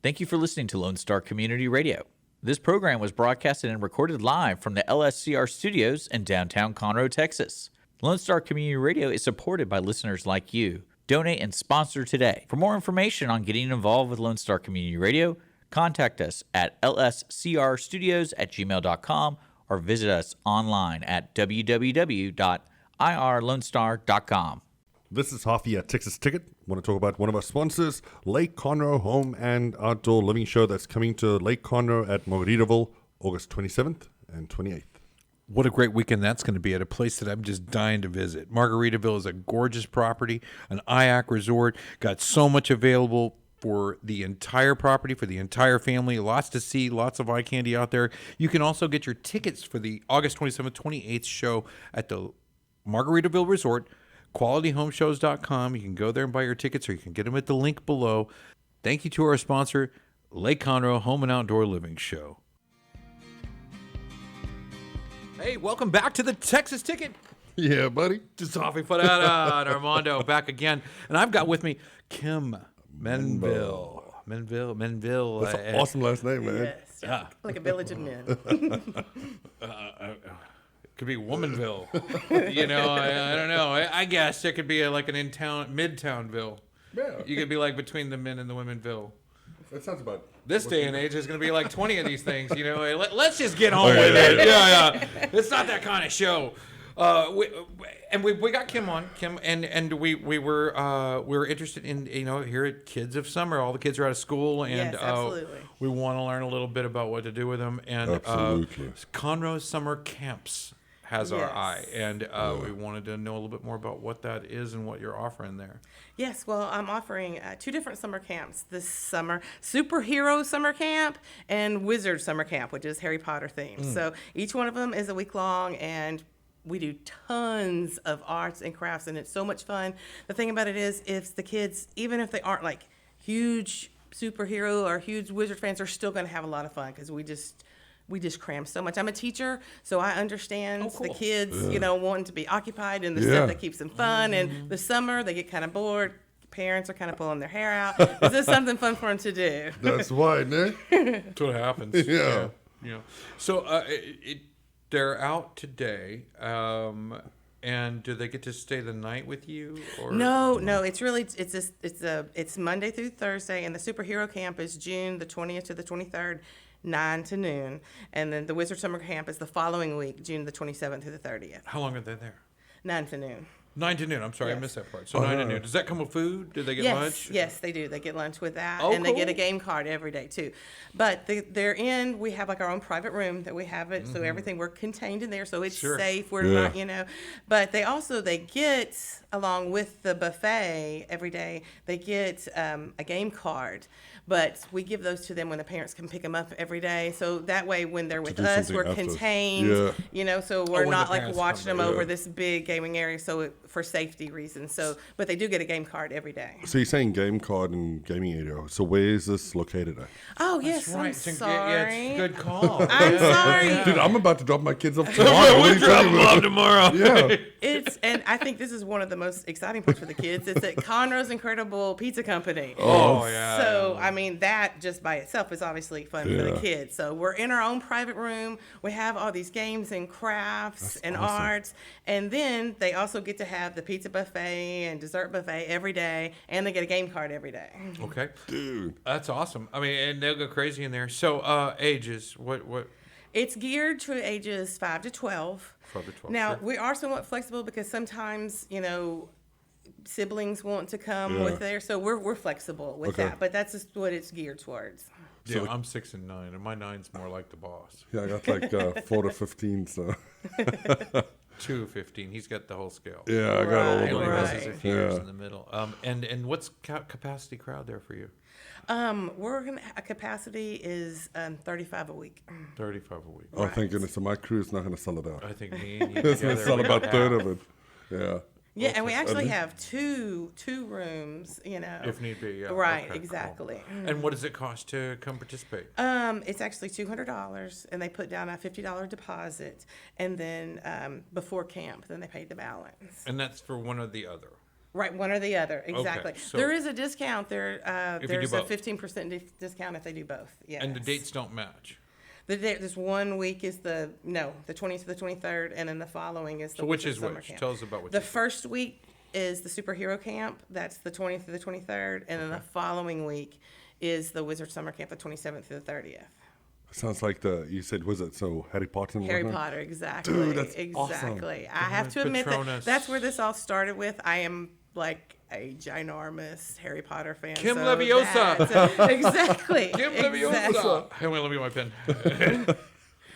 Thank you for listening to Lone Star Community Radio. This program was broadcasted and recorded live from the LSCR studios in downtown Conroe, Texas. Lone Star Community Radio is supported by listeners like you. Donate and sponsor today. For more information on getting involved with Lone Star Community Radio, contact us at lscrstudios@gmail.com or visit us online at www.irlonestar.com. This is Hoffie at Texas Ticket. I want to talk about one of our sponsors, LakeConroe Home and Outdoor Living Show that's coming to LakeConroe at Margaritaville, August 27th and 28th. What a great weekend that's going to be at a place that I'm just dying to visit. Margaritaville is a gorgeous property, an IAC resort, got so much available for the entire property, for the entire family, lots to see, lots of eye candy out there. You can also get your tickets for the August 27th, 28th show at the Margaritaville Resort, qualityhomeshows.com. You can go there and buy your tickets, or you can get them at the link below. Thank you to our sponsor, LakeConroe Home and Outdoor Living Show. Hey, welcome back to the Texas Ticket. Yeah, buddy. Just Hoffie, Ferriera, and Armando back again. And I've got with me Kim Menville. Menville. That's an awesome last name, man. Yes, yeah. Like a village of men. It could be Womanville. I don't know. I guess it could be like an in-town, Midtownville. Yeah. You could be like between the men and the womenville. That sounds about This day and age, there's going to be like 20 of these things. Let's just get on with it. Yeah. It's not that kind of show. We got Kim on, and we were interested in here at Kids of Summer. All the kids are out of school, and yes, absolutely. We want to learn a little bit about what to do with them. And Conroe Summer Camps has our eye, and we wanted to know a little bit more about what that is and what you're offering there. Yes, well, I'm offering 2 different summer camps this summer: Superhero Summer Camp and Wizard Summer Camp, which is Harry Potter themed. So each one of them is a week long, and we do tons of arts and crafts, and it's so much fun. The thing about it is, if the kids, even if they aren't like huge superhero or huge wizard fans, are still going to have a lot of fun because we just cram so much. I'm a teacher, so I understand the kids, wanting to be occupied and the stuff that keeps them fun. And the summer, they get kind of bored. Parents are kind of pulling their hair out. This is something fun for them to do. That's why, Nick. That's what happens. Yeah. So they're out today, and do they get to stay the night with you? Or? No. It's Monday through Thursday, and the Superhero Camp is June the 20th to the 23rd. 9 to noon, and then the Wizard Summer Camp is the following week, June the 27th to the 30th. How long are they there? 9 to noon. 9 to noon. I'm sorry, Yes. I missed that part. So 9 to noon. Does that come with food? Do they get lunch? Yes, they do. They get lunch with that, Oh, and they get cool. a game card every day too. But they're in. We have like our own private room that we have it, so everything we're contained in there, so it's safe. We're not, But they get, along with the buffet every day, they get a game card. But we give those to them when the parents can pick them up every day. So that way, when they're with us, we're contained, so we're not like watching them over this big gaming area. So for safety reasons. So, but they do get a game card every day. So you're saying game card and gaming area. So where is this located at? Oh, yes. That's right. I'm sorry. It's a good call. I'm sorry. Dude, I'm about to drop my kids off tomorrow. We'll drop them off tomorrow. Yeah. And I think this is one of the most exciting parts for the kids. It's at Conroe's Incredible Pizza Company. Oh, yeah. So, I mean, that just by itself is obviously fun for the kids. So we're in our own private room. We have all these games and crafts and arts. And then they also get to have the pizza buffet and dessert buffet every day. And they get a game card every day. Okay. Dude. That's awesome. I mean, and they'll go crazy in there. So ages, what? It's geared to ages 5 to 12. 5 to 12. Now, sure. we are somewhat flexible because sometimes, siblings want to come with there. So we're flexible with that. But that's just what it's geared towards. Yeah, I'm 6 and 9, and my 9's more like the boss. Yeah, I got like 4 to 15, so. 2 15. He's got the whole scale. Yeah, I got all of He only them. misses a few years in the middle. And what's capacity crowd there for you? A capacity is 35 a week. 35 a week. Oh, thank goodness. So my crew's not going to sell it out. I think me and you It's going together, to sell we about got a third half. of it. Yeah. Yeah, and we actually have two rooms, If need be, yeah. Right, Okay, exactly. cool. And what does it cost to come participate? It's actually $200, and they put down a $50 deposit, and then before camp, then they pay the balance. And that's for one or the other? Right, one or the other, exactly. so- There is a discount. There's you do a both. 15% discount if they do both. Yes. And the dates don't match. This 1 week is the 20th to the 23rd, and then the following is the So which Wizard is Summer which? Camp. Tell us about which The is which. first week is the Superhero Camp. That's the 20th to the 23rd, and then the following week is the Wizard Summer Camp, the 27th to the 30th. Sounds like you said wizard, so Harry Potter and Harry whatnot? Potter, exactly. Dude, that's exactly. I have to admit Patronus. that's where this all started with. I am like a ginormous Harry Potter fan. Kim so Leviosa. Exactly. Kim exactly. Leviosa. Hey, wait, let me get my pen.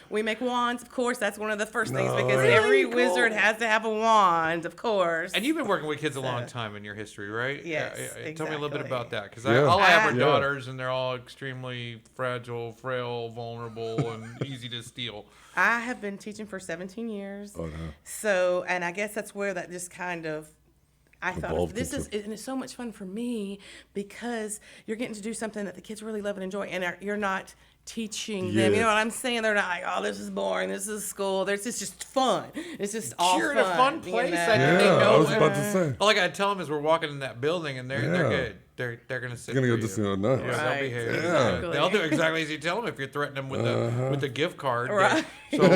We make wands, of course. That's one of the first things because Really? every Cool. wizard has to have a wand, of course. And you've been working with kids a long time in your history, right? Yes, Tell me a little bit exactly. about that, because Yeah. all I have are Yeah. daughters, and they're all extremely fragile, frail, vulnerable, and easy to steal. I have been teaching for 17 years. Oh, no. So, and I guess that's where that just kind of, I thought, Evolved this is, into- and it's so much fun for me because you're getting to do something that the kids really love and enjoy, and you're not teaching them. You Yeah. know what I'm saying? They're not like, oh, this is boring. This is school. This is just fun. It's just all You're fun. in a fun you place. know? I Yeah, think I was about to say. All I gotta tell them is we're walking in that building, and they're Yeah. good. They're gonna sit. Gonna for go you. to see her nice. Yeah, they'll Right, behave. exactly. They'll do exactly as you tell them if you're threatening them with the gift card. Right. So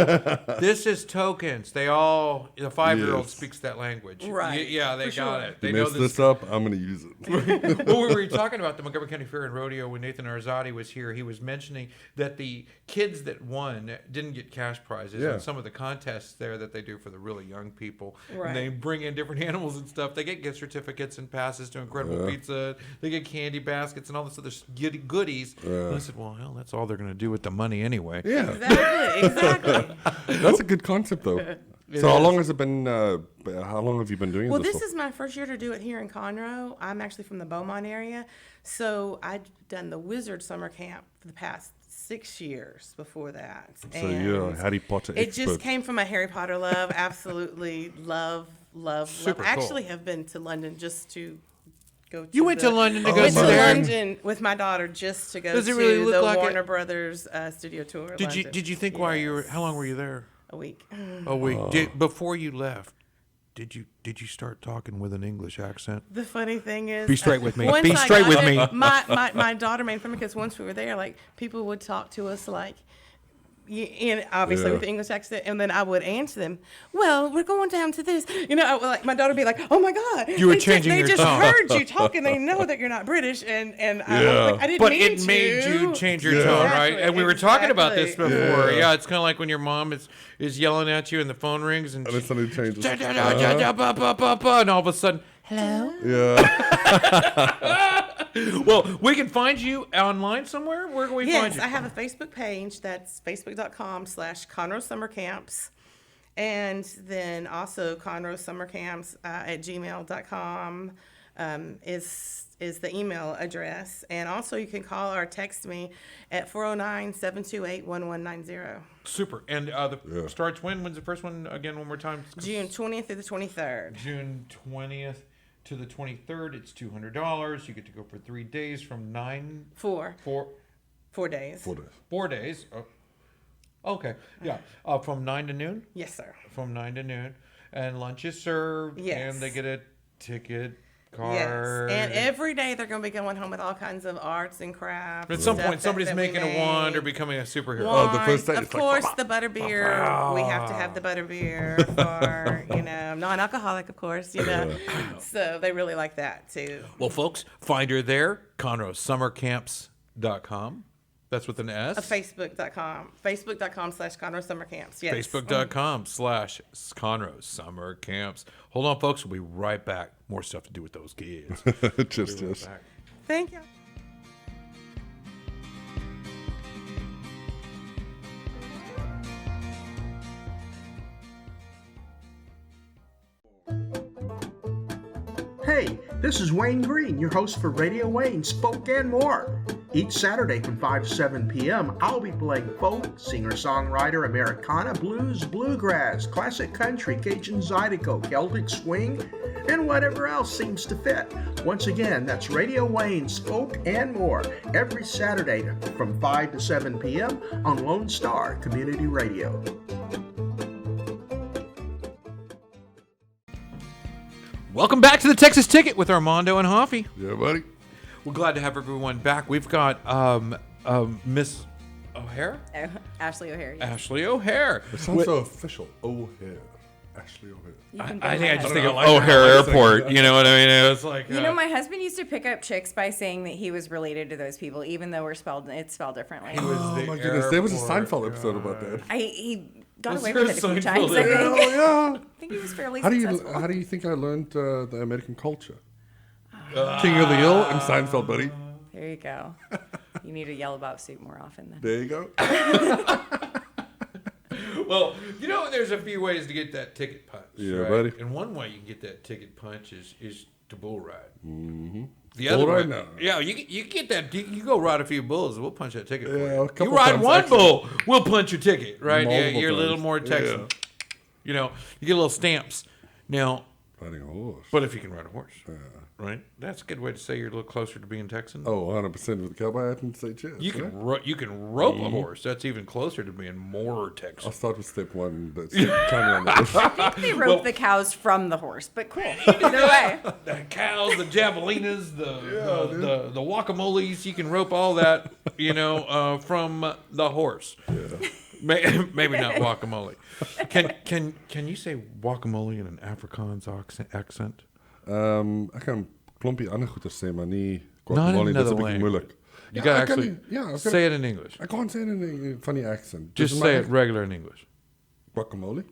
this is tokens. The 5-year-old Yes. speaks that language. Right, Yeah, they for got sure. it. They You know mess this. this up, I'm gonna use it. Well, we were talking about the Montgomery County Fair and Rodeo when Nathan Arzadi was here. He was mentioning that the kids that won didn't get cash prizes. Yeah. And some of the contests there that they do for the really young people. Right. And they bring in different animals and stuff. They get gift certificates and passes to Incredible Pizza. They get candy baskets and all this other goodies. And I said, well, hell, that's all they're going to do with the money anyway. Yeah, Exactly. that's a good concept though. So how long has it been? How long have you been doing Well, this? this for? is my first year to do it here in Conroe. I'm actually from the Beaumont area. So I'd done the Wizard Summer Camp for the past 6 years before that. So you're a And Harry Potter It expert. just came from a Harry Potter love. Absolutely love. Super I actually cool. have been to London just to go to You went to London to go went see to there? London with my daughter just to go Does it to really look the like it? Warner Brothers studio tour. Did you London. you think while you were, how long were you there? A week. A week. Before you left, did you start talking with an English accent? The funny thing is, Be straight with me. once Be I straight got with there, me. My daughter made fun because once we were there, like people would talk to us like, obviously Yeah. with the English accent, and then I would answer them. Well, we're going down to this. Like my daughter would be like, "Oh my God, You were they changing They your just tone." heard you talking. They know that you're not British." And I Yeah. was like, "I didn't But mean it made to." you change your Yeah. tone, right? And we were talking about this Exactly. before. Yeah. Yeah, it's kind of like when your mom is yelling at you and the phone rings and And then suddenly changes. and all of a sudden, hello. Yeah. Well, we can find you online somewhere. Where can we find Yes, you? I have a Facebook page. That's facebook.com/conroesummercamps. And then also conroesummercamps at gmail.com is the email address. And also you can call or text me at 409-728-1190. Super. And the starts when? When's the first one? Again, one more time. June 20th through the 23rd. June 20th to the 23rd. It's $200. You get to go for 3 days from 9... 4 4 days. 4 days. 4 days. Oh. Okay. Yeah. From 9 to noon? Yes, sir. From 9 to noon. And lunch is served. Yes. And they get a ticket Yes. card. And every day they're going to be going home with all kinds of arts and crafts. At some stuff point, somebody's that we making a wand or made. becoming a superhero. Oh, the first day Of it's like, course, the butterbeer. We have to have the butterbeer for, non-alcoholic, of course, So they really like that, too. Well, folks, find her there, conroesummercamps.com. That's with an S. Facebook.com. Facebook.com/ConroeSummerCamps. Yes. Facebook.com/ConroeSummerCamps. Hold on, folks. We'll be right back. More stuff to do with those kids. just. Back. Thank you. Hey, this is Wayne Green, your host for Radio Wayne, Spoke and More. Each Saturday from 5 to 7 p.m., I'll be playing folk, singer-songwriter, Americana, blues, bluegrass, classic country, Cajun Zydeco, Celtic swing, and whatever else seems to fit. Once again, that's Radio Wayne, Spoke and More, every Saturday from 5 to 7 p.m. on Lone Star Community Radio. Welcome back to the Texas Ticket with Armando and Hoffie. Yeah, buddy. We're glad to have everyone back. We've got Miss O'Hare? Ashley O'Hare. Yes. Ashley O'Hare. It sounds so official. O'Hare. Ashley O'Hare. I think I just think of O'Hare Airport. You know what I mean? It's like You know, my husband used to pick up chicks by saying that he was related to those people, even though it's spelled differently. Oh my goodness, there was a Seinfeld episode about that. He got Was away there with it a a few Seinfeld times. I think. Oh yeah. I think he was fairly How do successful. you think I learned the American culture? King of the Hill and Seinfeld, buddy. There you go. You need to yell about soup more often then. There you go. Well, you know, there's a few ways to get that ticket punch. Yeah, right? buddy. And one way you can get that ticket punch is to bull ride. Mm-hmm. The Bull other way, ride now. yeah, you get that. You go ride a few bulls, we'll punch that ticket for Yeah, you. a couple You ride times, one actually. bull, we'll punch your ticket. Right? Yeah, Multiple you're a little times. more Texan. Yeah. You know, you get little stamps. Now, Riding a horse. but if you can ride a horse, right? That's a good way to say you're a little closer to being Texan. Oh, 100% with the cowboy hat and say cheers. You can you can rope a horse. That's even closer to being more Texan. I'll start with step one. That's climbing on the horse. I think they rope the cows from the horse, but cool. Either way. The cows, the javelinas, the guacamoles, you can rope all that, you know, from the horse. Yeah. Maybe not guacamole. Can you say guacamole in an Afrikaans accent? Ek kan klompie ander goeie sê, maar nie Not in guacamole, another dis 'n bietjie language. moeilik. You gotta ek kan actually nie- ja, ek say kan- it in English. Ek kan sê dit in 'n funny accent. Just Dis say maar it regular in English. Guacamole?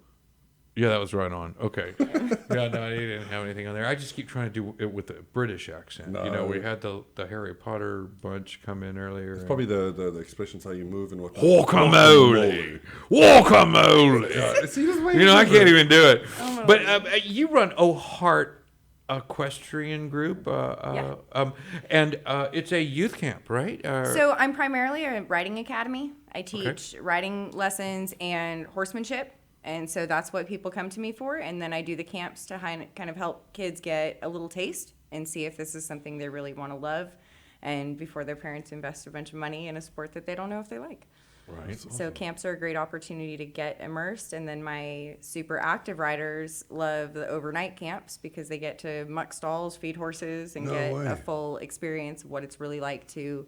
Yeah, that was right on. Okay. Yeah, no, I didn't have anything on there. I just keep trying to do it with a British accent. You know, we had the Harry Potter bunch come in earlier. It's probably the expressions how you move and what. Guacamole. Guacamole. See, this way You know, I can't even do it. But you run O'Hart Equestrian Group, and it's a youth camp, right? So I'm primarily a riding academy. I teach riding lessons and horsemanship. And so that's what people come to me for. And then I do the camps to kind of help kids get a little taste and see if this is something they really want to love. And before their parents invest a bunch of money in a sport that they don't know if they like. Right. So camps are a great opportunity to get immersed. And then my super active riders love the overnight camps because they get to muck stalls, feed horses, and No get way. a full experience of what it's really like to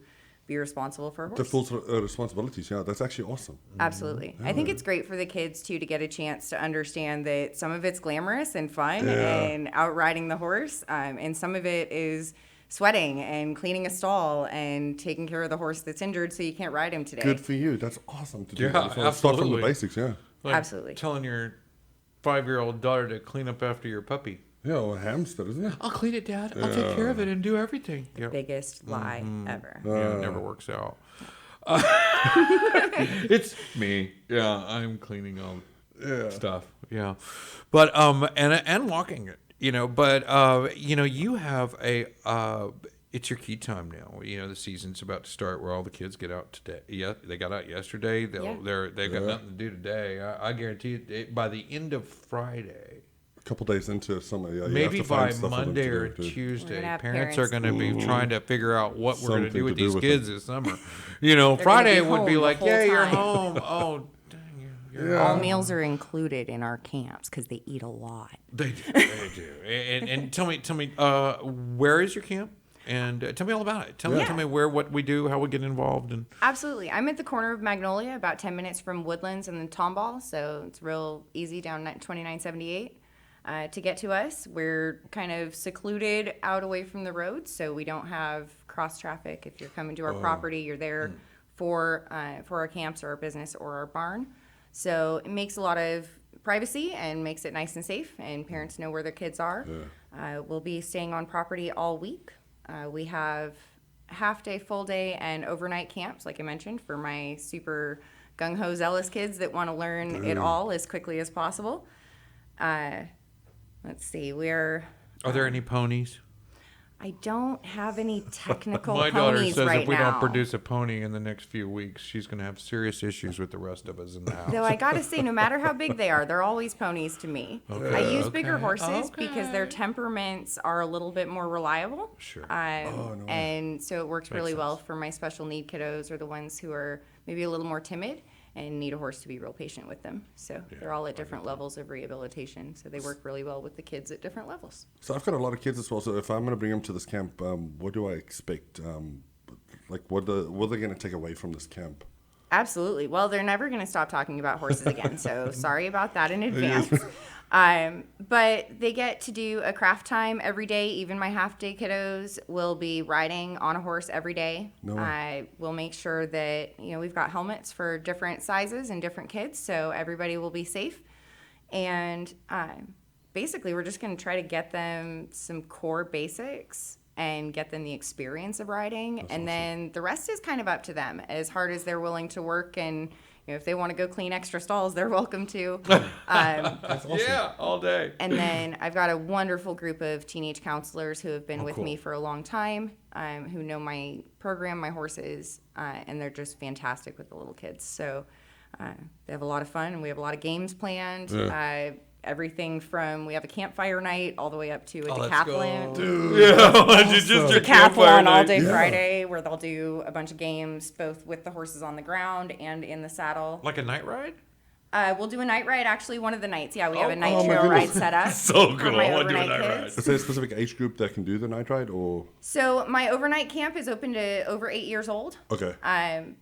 be responsible for a horse. The full responsibilities, yeah, that's actually awesome. Absolutely. I think it's great for the kids, too, to get a chance to understand that some of it's glamorous and fun and out riding the horse, and some of it is sweating and cleaning a stall and taking care of the horse that's injured so you can't ride him today. Good for you. That's awesome to do. Yeah, that. So start from the absolutely. basics, yeah. Like Absolutely. telling your 5-year-old daughter to clean up after your puppy. Yeah, or a hamster, isn't it? I'll clean it, Dad. I'll take care of it and do everything. Yep. Biggest lie ever. Yeah, it never works out. It's me. Yeah, I'm cleaning all stuff. Yeah, but and walking it. You know, but you know, you have a it's your key time now. You know, the season's about to start where all the kids get out today. Yeah, they got out yesterday. They've got nothing to do today. I guarantee it, by the end of Friday. A couple days into summer, yeah. you Maybe have to find by stuff for them Monday to or do, too. Tuesday, We're gonna have parents are parents. going to be trying to figure out what we're going to Something do with to do these with kids them. this summer. You know, They're gonna Friday be would be home the like, whole yeah, you're time." home. Oh, dang, you're All meals are included in our camps because they eat a lot. They do. They do. And tell me, where is your camp? And tell me all about it. Tell me what we do, how we get involved, and Absolutely. I'm at the corner of Magnolia, about 10 minutes from Woodlands and then Tomball, so it's real easy down 2978 to get to us. We're kind of secluded out away from the road, so we don't have cross traffic. If you're coming to our property, you're there for our camps or our business or our barn. So it makes a lot of privacy and makes it nice and safe, and parents know where their kids are. We'll be staying on property all week. We have half day, full day, and overnight camps, like I mentioned, for my super gung-ho zealous kids that want to learn it all as quickly as possible. Let's see, are there any ponies? I don't have any technical My daughter ponies says right if we now. don't produce a pony in the next few weeks, she's going to have serious issues with the rest of us in the house. Though I gotta say, no matter how big they are, they're always ponies to me. I use bigger horses because their temperaments are a little bit more reliable. Sure. And so it works really well for my special need kiddos or the ones who are maybe a little more timid. and need a horse to be real patient with them. So they're all at different levels of rehabilitation. So they work really well with the kids at different levels. So I've got a lot of kids as well. So if I'm going to bring them to this camp, what do I expect? What are they going to take away from this camp? Absolutely. Well, they're never going to stop talking about horses again. So sorry about that in advance. But they get to do a craft time every day. Even my half-day kiddos will be riding on a horse every day. No way. I will make sure that, we've got helmets for different sizes and different kids, so everybody will be safe. And basically, we're just going to try to get them some core basics and get them the experience of riding. And then the rest is kind of up to them. As hard as they're willing to work, and if they want to go clean extra stalls, they're welcome to. Yeah, all day. And then I've got a wonderful group of teenage counselors who have been with me for a long time, who know my program, my horses, and they're just fantastic with the little kids. So they have a lot of fun, and we have a lot of games planned. Everything from, we have a campfire night all the way up to a decathlon. Decathlon all day Friday, where they'll do a bunch of games, both with the horses on the ground and in the saddle. Like a night ride? We'll do a night ride actually one of the nights. Yeah, we have a night trail ride set up. So for cool. my I want to do a overnight night kids. ride. Is there a specific age group that can do the night ride, or? So my overnight camp is open to over 8 years old. Okay. And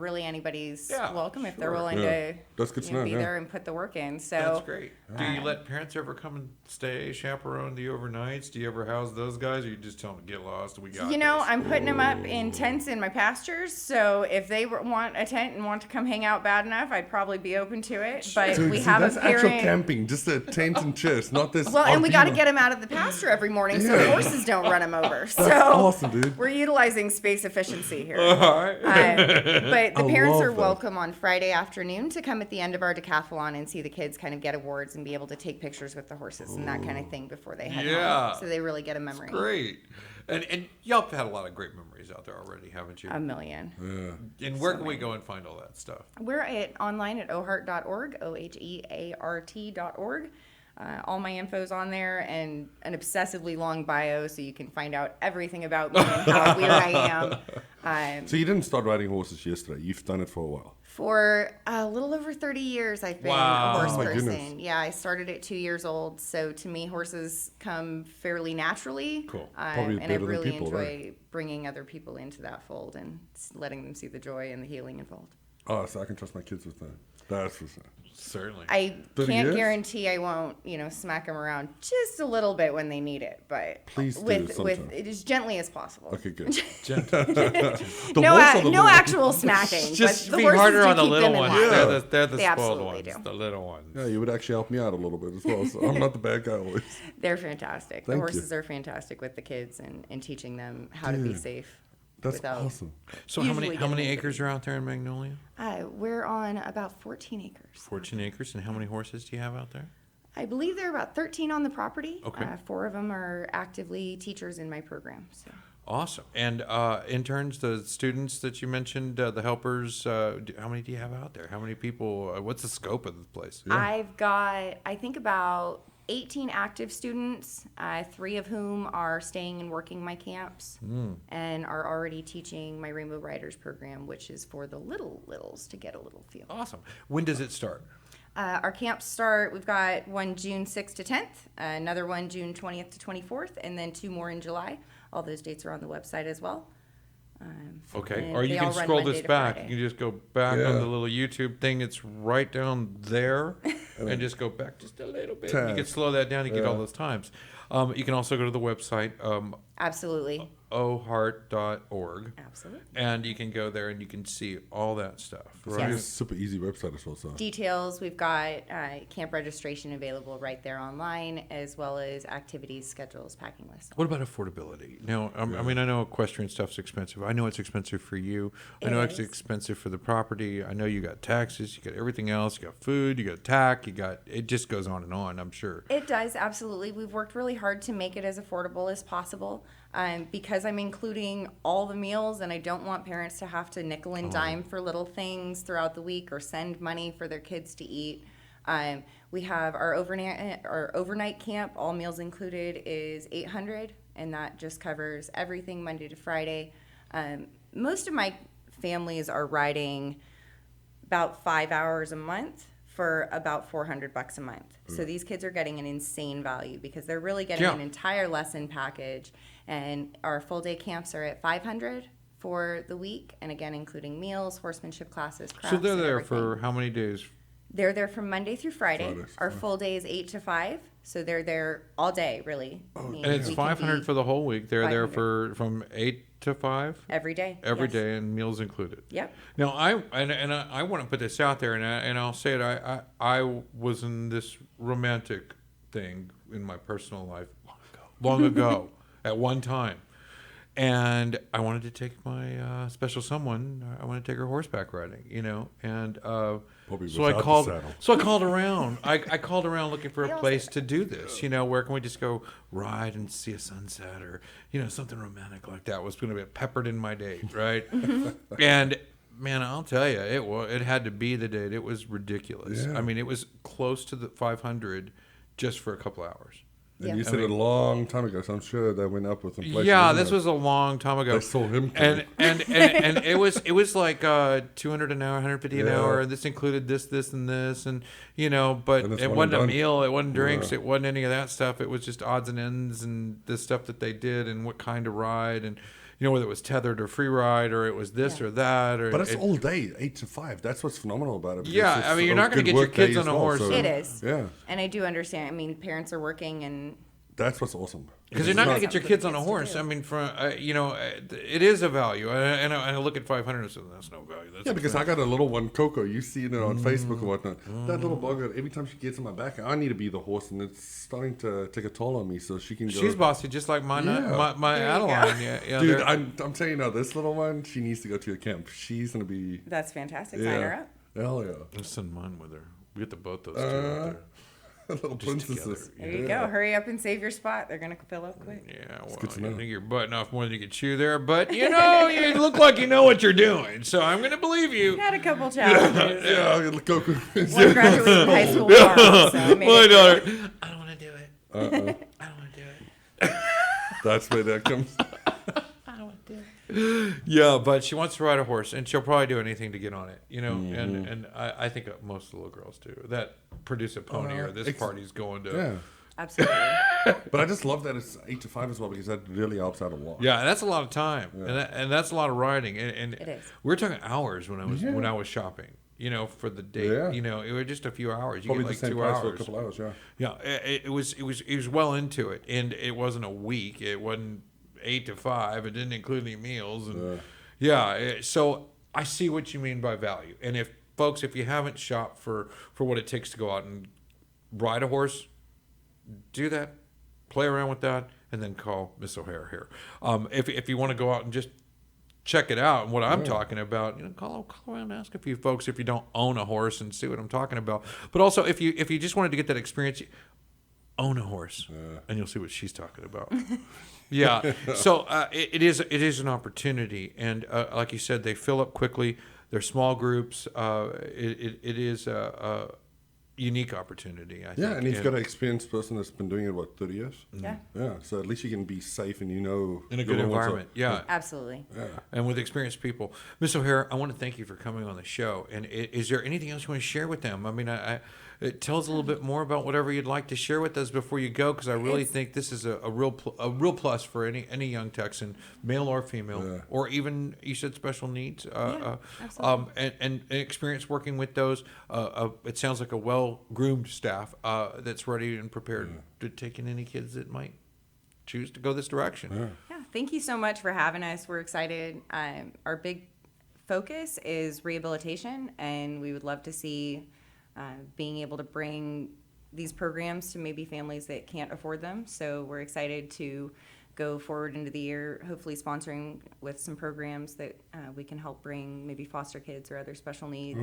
really anybody's Yeah, welcome if they're sure. willing Yeah. to That's good to know, be yeah. there and put the work in. So That's great. Do you let parents ever come and stay, chaperone the overnights? Do you ever house those guys, or you just tell them to get lost? We got this? I'm putting them up in tents in my pastures. So if they want a tent and want to come hang out bad enough, I'd probably be open to it. But Dude, we see, have that's a parent. actual camping, just a tent and chairs, not this. Well, and we got to RV. get them out of the pasture every morning so the horses don't run them over. So awesome, dude. we're utilizing space efficiency here. All right. But the I parents love are that. welcome on Friday afternoon to come at the end of our decathlon and see the kids kind of get awards and be able to take pictures with the horses and that kind of thing before they head Yeah. home. So they really get a memory. Great. And y'all have had a lot of great memories out there already, haven't you? A million. And where can we go and find all that stuff? We're online at oheart.org, OHEART.org. All my info's on there, and an obsessively long bio so you can find out everything about me and how weird I am. So you didn't start riding horses yesterday. You've done it for a while. For a little over 30 years, I've been Wow. a horse Oh, my person. goodness. Yeah, I started at 2 years old, so to me, horses come fairly naturally. Cool. Probably And I better than really people, enjoy right? bringing other people into that fold and letting them see the joy and the healing involved. Oh, so I can trust my kids with that. That's for sure. Certainly. I 30 can't years? guarantee I won't, smack them around just a little bit when they need it, but Please do with sometime. as gently as possible. Okay, good. No, horse or the no little- actual smacking. Just but the be horses harder do on the keep little them in ones. line. Yeah. They're the They spoiled absolutely ones, do. the little ones. Yeah, you would actually help me out a little bit as well. So I'm not the bad guy always. They're fantastic. Thank The you. horses are fantastic with the kids and teaching them how to be safe. That's without awesome. So how usually many getting acres are out there in Magnolia? We're on about 14 acres. 14 acres. And how many horses do you have out there? I believe there are about 13 on the property. Okay. 4 of them are actively teachers in my program. So. Awesome. And interns, the students that you mentioned, the helpers, how many do you have out there? How many people? What's the scope of the place? I've got, I think, about 18 active students, 3 of whom are staying and working my camps and are already teaching my Rainbow Riders program, which is for the littles to get a little feel. Awesome. When does it start? Our camps start, we've got one June 6th to 10th, another one June 20th to 24th, and then 2 more in July. All those dates are on the website as well. Okay. And Or you they can all run scroll Monday this to back. Friday. You can just go back on Yeah. the little YouTube thing. It's right down there. And just go back just a little bit. You Tab. can slow that down to get all those times. You can also go to the website, Absolutely. oheart.org. Absolutely. And you can go there and you can see all that stuff. It's Right? a super easy website as well. So Details, we've got camp registration available right there online, as well as activities, schedules, packing lists. What about affordability? Now, I mean, I know equestrian stuff's expensive. I know it's expensive for you. I It know it's is. expensive for the property. I know you got taxes, you got everything else, you got food, you got tack, it just goes on and on, I'm sure. It does, absolutely. We've worked really hard to make it as affordable as possible. Because I'm including all the meals and I don't want parents to have to nickel and dime for little things throughout the week or send money for their kids to eat. We have our overnight camp, all meals included, is $800, and that just covers everything Monday to Friday. Most of my families are riding about 5 hours a month for about $400 a month. So these kids are getting an insane value because they're really getting an entire lesson package. And our full day camps are at $500 for the week, and again, including meals, horsemanship classes, crafts. So they're and there everything. for how many days? They're there from Monday through Friday. Fridays, Our full day is 8 to 5, so they're there all day, really. I mean, And it's we can $500 be for the whole week. They're there 500. from 8 to 5 every day. every yes. day, and meals included. Yep. Now I want to put this out there, and I'll say it. I was in this romantic thing in my personal life long ago at one time, and I wanted to take my special someone. I wanted to take her horseback riding, and Probably so I without the called. saddle. So I called around. I called around looking for They a all place say to do this. Where can we just go ride and see a sunset, or something romantic like that was going to be peppered in my date, right? And man, I'll tell you, it had to be the date. It was ridiculous. Yeah. I mean, it was close to the 500 just for a couple hours. And Yeah. you said it a long time ago, so I'm sure that went up with inflation. Yeah, isn't this it? was a long time ago. They saw him and coming. and it was like $200 an hour, 150 an Yeah. hour, and this included this, and this, and but And it's it one wasn't and a done. meal, it wasn't drinks, Yeah. it wasn't any of that stuff. It was just odds and ends and the stuff that they did and what kind of ride, and whether it was tethered or free ride or it was this or that, or But it's all day, 8 to 5. That's what's phenomenal about it. because Yeah, it's I mean, you're a not gonna good get your work day kids as on a well, horse. so- It is. Yeah, And I do understand. I mean, parents are working, and that's what's awesome. because you're not going to get your Something kids for on a kids to horse. do. I mean, it is a value, and I look at 500 and say that's no value. That's Yeah, because I got a little one, Coco. You see it on Facebook Mm. or whatnot. That little blogger, every time she gets on my back, I need to be the horse, and it's starting to take a toll on me. So she can go. She's bossy, just like my Yeah. my There you go. Adeline. Yeah, Dude, they're- I'm telling you now, this little one, she needs to go to a camp. She's gonna be. that's fantastic. Sign her up. Hell yeah. Let's send mine with her. We get the both those two out there. Little Just princesses. together, There you go. Hurry up and save your spot. They're going to fill up quick. Yeah, well, good to I know. think you're butting off more than you can chew there, but you look like you know what you're doing, so I'm going to believe you. Had a couple challenges. Yeah, Coco. One graduated from high school tomorrow, so I made My it through. daughter, I don't want to do it. I don't want to do it. That's where that comes. Yeah, but she wants to ride a horse, and she'll probably do anything to get on it, And I think most of the little girls do that. Produce a pony, or this party's going to. Yeah. Absolutely. But I just love that it's 8 to 5 as well, because that really helps out a lot. Yeah, and that's a lot of time, and that's a lot of riding, and It is. we're talking hours when I was shopping, for the day, Yeah. it was just a few hours. You Probably get the like same 2 price for a hours. couple hours, yeah. Yeah, it was well into it, and it wasn't a week. It wasn't 8 to 5. It didn't include any meals, and so I see what you mean by value. And if you haven't shopped for what it takes to go out and ride a horse, do that, play around with that, and then call Miss O'Hare here. If you want to go out and just check it out and what I'm talking about, call around and ask a few folks if you don't own a horse and see what I'm talking about. But also if you just wanted to get that experience, own a horse and you'll see what she's talking about. Yeah. So it is an opportunity, and like you said, they fill up quickly. They're small groups. It is a unique opportunity, I think. Yeah, and he's got an experienced person that's been doing it, 30 years? Yeah. Yeah, so at least you can be safe and in a your good little one's environment. Yeah. Absolutely. And with experienced people. Miss O'Hare, I want to thank you for coming on the show. And is there anything else you want to share with them? I mean, tell us a little bit more about whatever you'd like to share with us before you go, because I really think this is a real plus for any young Texan, male or female, or even, you said, special needs. absolutely. And experience working with those. It sounds like a well-groomed staff that's ready and prepared to take in any kids that might choose to go this direction. Yeah, thank you so much for having us. We're excited. Our big focus is rehabilitation, and we would love to see being able to bring these programs to maybe families that can't afford them. So we're excited to go forward into the year, hopefully sponsoring with some programs that we can help bring maybe foster kids or other special needs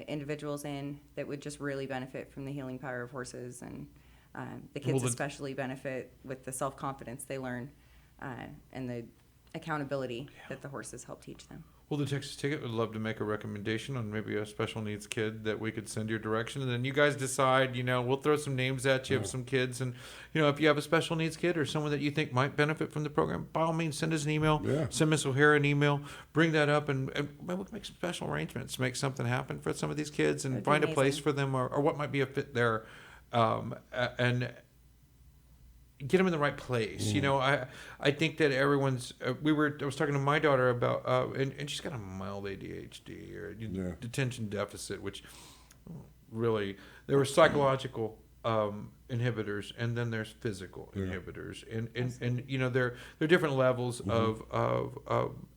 individuals in that would just really benefit from the healing power of horses, and the kids especially benefit with the self-confidence they learn and the accountability that the horses help teach them. Well, the Texas Ticket would love to make a recommendation on maybe a special needs kid that we could send your direction. And then you guys decide, we'll throw some names at you of some kids. And, if you have a special needs kid or someone that you think might benefit from the program, by all means, send us an email. Yeah. Send Miss O'Hara an email. Bring that up and maybe we can make some special arrangements, make something happen for some of these kids and That'd be find a place amazing. for them or what might be a fit there. And get them in the right place. I think that everyone's. I was talking to my daughter about, and she's got a mild ADHD or attention deficit, which really there were psychological inhibitors, and then there's physical inhibitors, and there are different levels of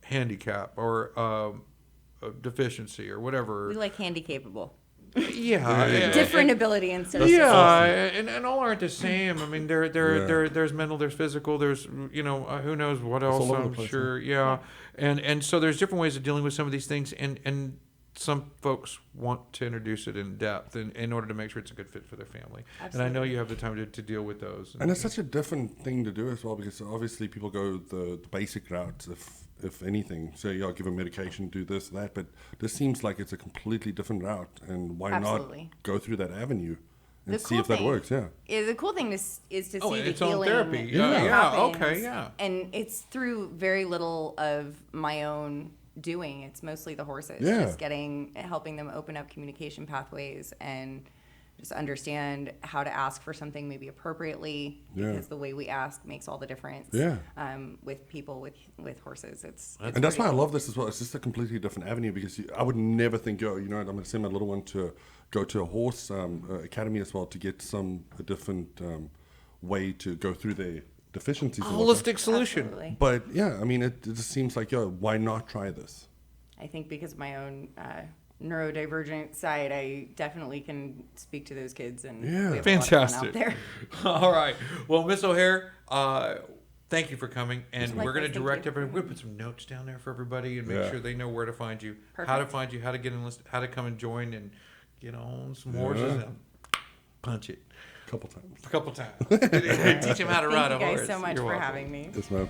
handicap or deficiency or whatever. We like handy capable. Yeah. Different ability instead of And all aren't the same. I mean, there's mental, there's physical, there's who knows what else. all over the I'm place, sure. Yeah, and so there's different ways of dealing with some of these things, and some folks want to introduce it in depth in order to make sure it's a good fit for their family. Absolutely. And I know you have the time to deal with those. And it's such a different thing to do as well, because obviously people go the basic route, if anything. So give them medication, do this, that. But this seems like it's a completely different route. And why Absolutely. not go through that avenue and The see cool if that thing works? Yeah. The cool thing is to see the its own healing therapy. that happens. Okay, yeah. And it's through very little of my own doing. It's mostly the horses. Yeah. Just helping them open up communication pathways and just understand how to ask for something maybe appropriately, because the way we ask makes all the difference. Yeah. With people with horses, And that's why I love this as well. It's just a completely different avenue, because I would never think, I'm going to send my little one to go to a horse academy as well to get a different way to go through their deficiencies. and whatnot. Holistic solution. Absolutely. But yeah, I mean, it just seems like, why not try this? I think because of my own neurodivergent side, I definitely can speak to those kids, and we have a lot of fun Fantastic. out there. All right. Well, Miss O'Hare, thank you for coming, and we're going to Likewise, thank direct you. everybody. We're going to put some notes down there for everybody and make Yeah. sure they know where to find you, how to Perfect. find you, how to get enlisted, how to come and join and get on some horses and punch it A couple times. a couple times. Teach them how to ride Thank a you horse. guys so much You're for welcome. having me. Yes, ma'am.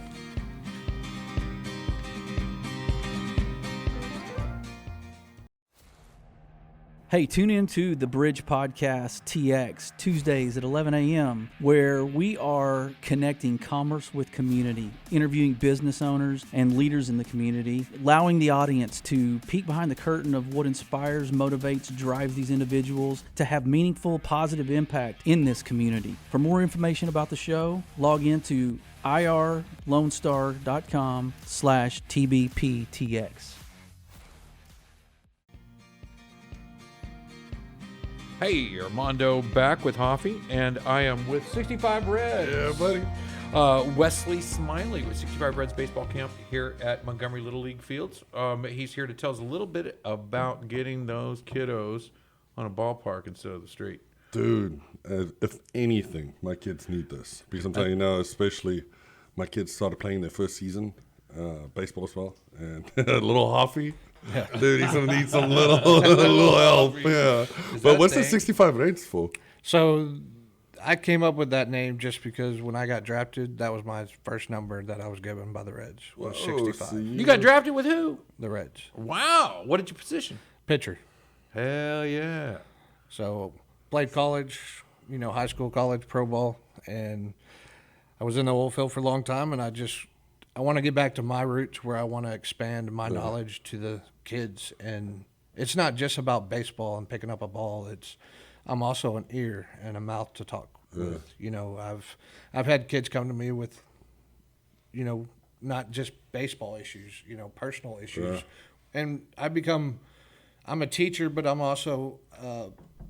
Hey, tune in to the Bridge Podcast TX Tuesdays at 11 a.m., where we are connecting commerce with community, interviewing business owners and leaders in the community, allowing the audience to peek behind the curtain of what inspires, motivates, drives these individuals to have meaningful, positive impact in this community. For more information about the show, log into irlonestar.com/TBPTX. Hey, Armando back with Hoffie, and I am with 65 Reds. Yeah, buddy. Wesley Smiley with 65 Reds Baseball Camp here at Montgomery Little League Fields. He's here to tell us a little bit about getting those kiddos on a ballpark instead of the street. Dude, if anything, my kids need this. Because I'm telling you now, especially my kids started playing their first season, baseball as well. And little Hoffie, dude, he's going to need some little help. Yeah. But what's the thing? 65 Reds for? So I came up with that name just because when I got drafted, that was my first number that I was given by the Reds, was 65. so You got drafted with who? The Reds. Wow. What did you position? Pitcher. Hell yeah. So played college, high school, college, pro ball, and I was in the oil field for a long time, and I want to get back to my roots where I want to expand my knowledge to the kids. And it's not just about baseball and picking up a ball. I'm also an ear and a mouth to talk with. I've had kids come to me with, not just baseball issues, personal issues. And I'm a teacher, but I'm also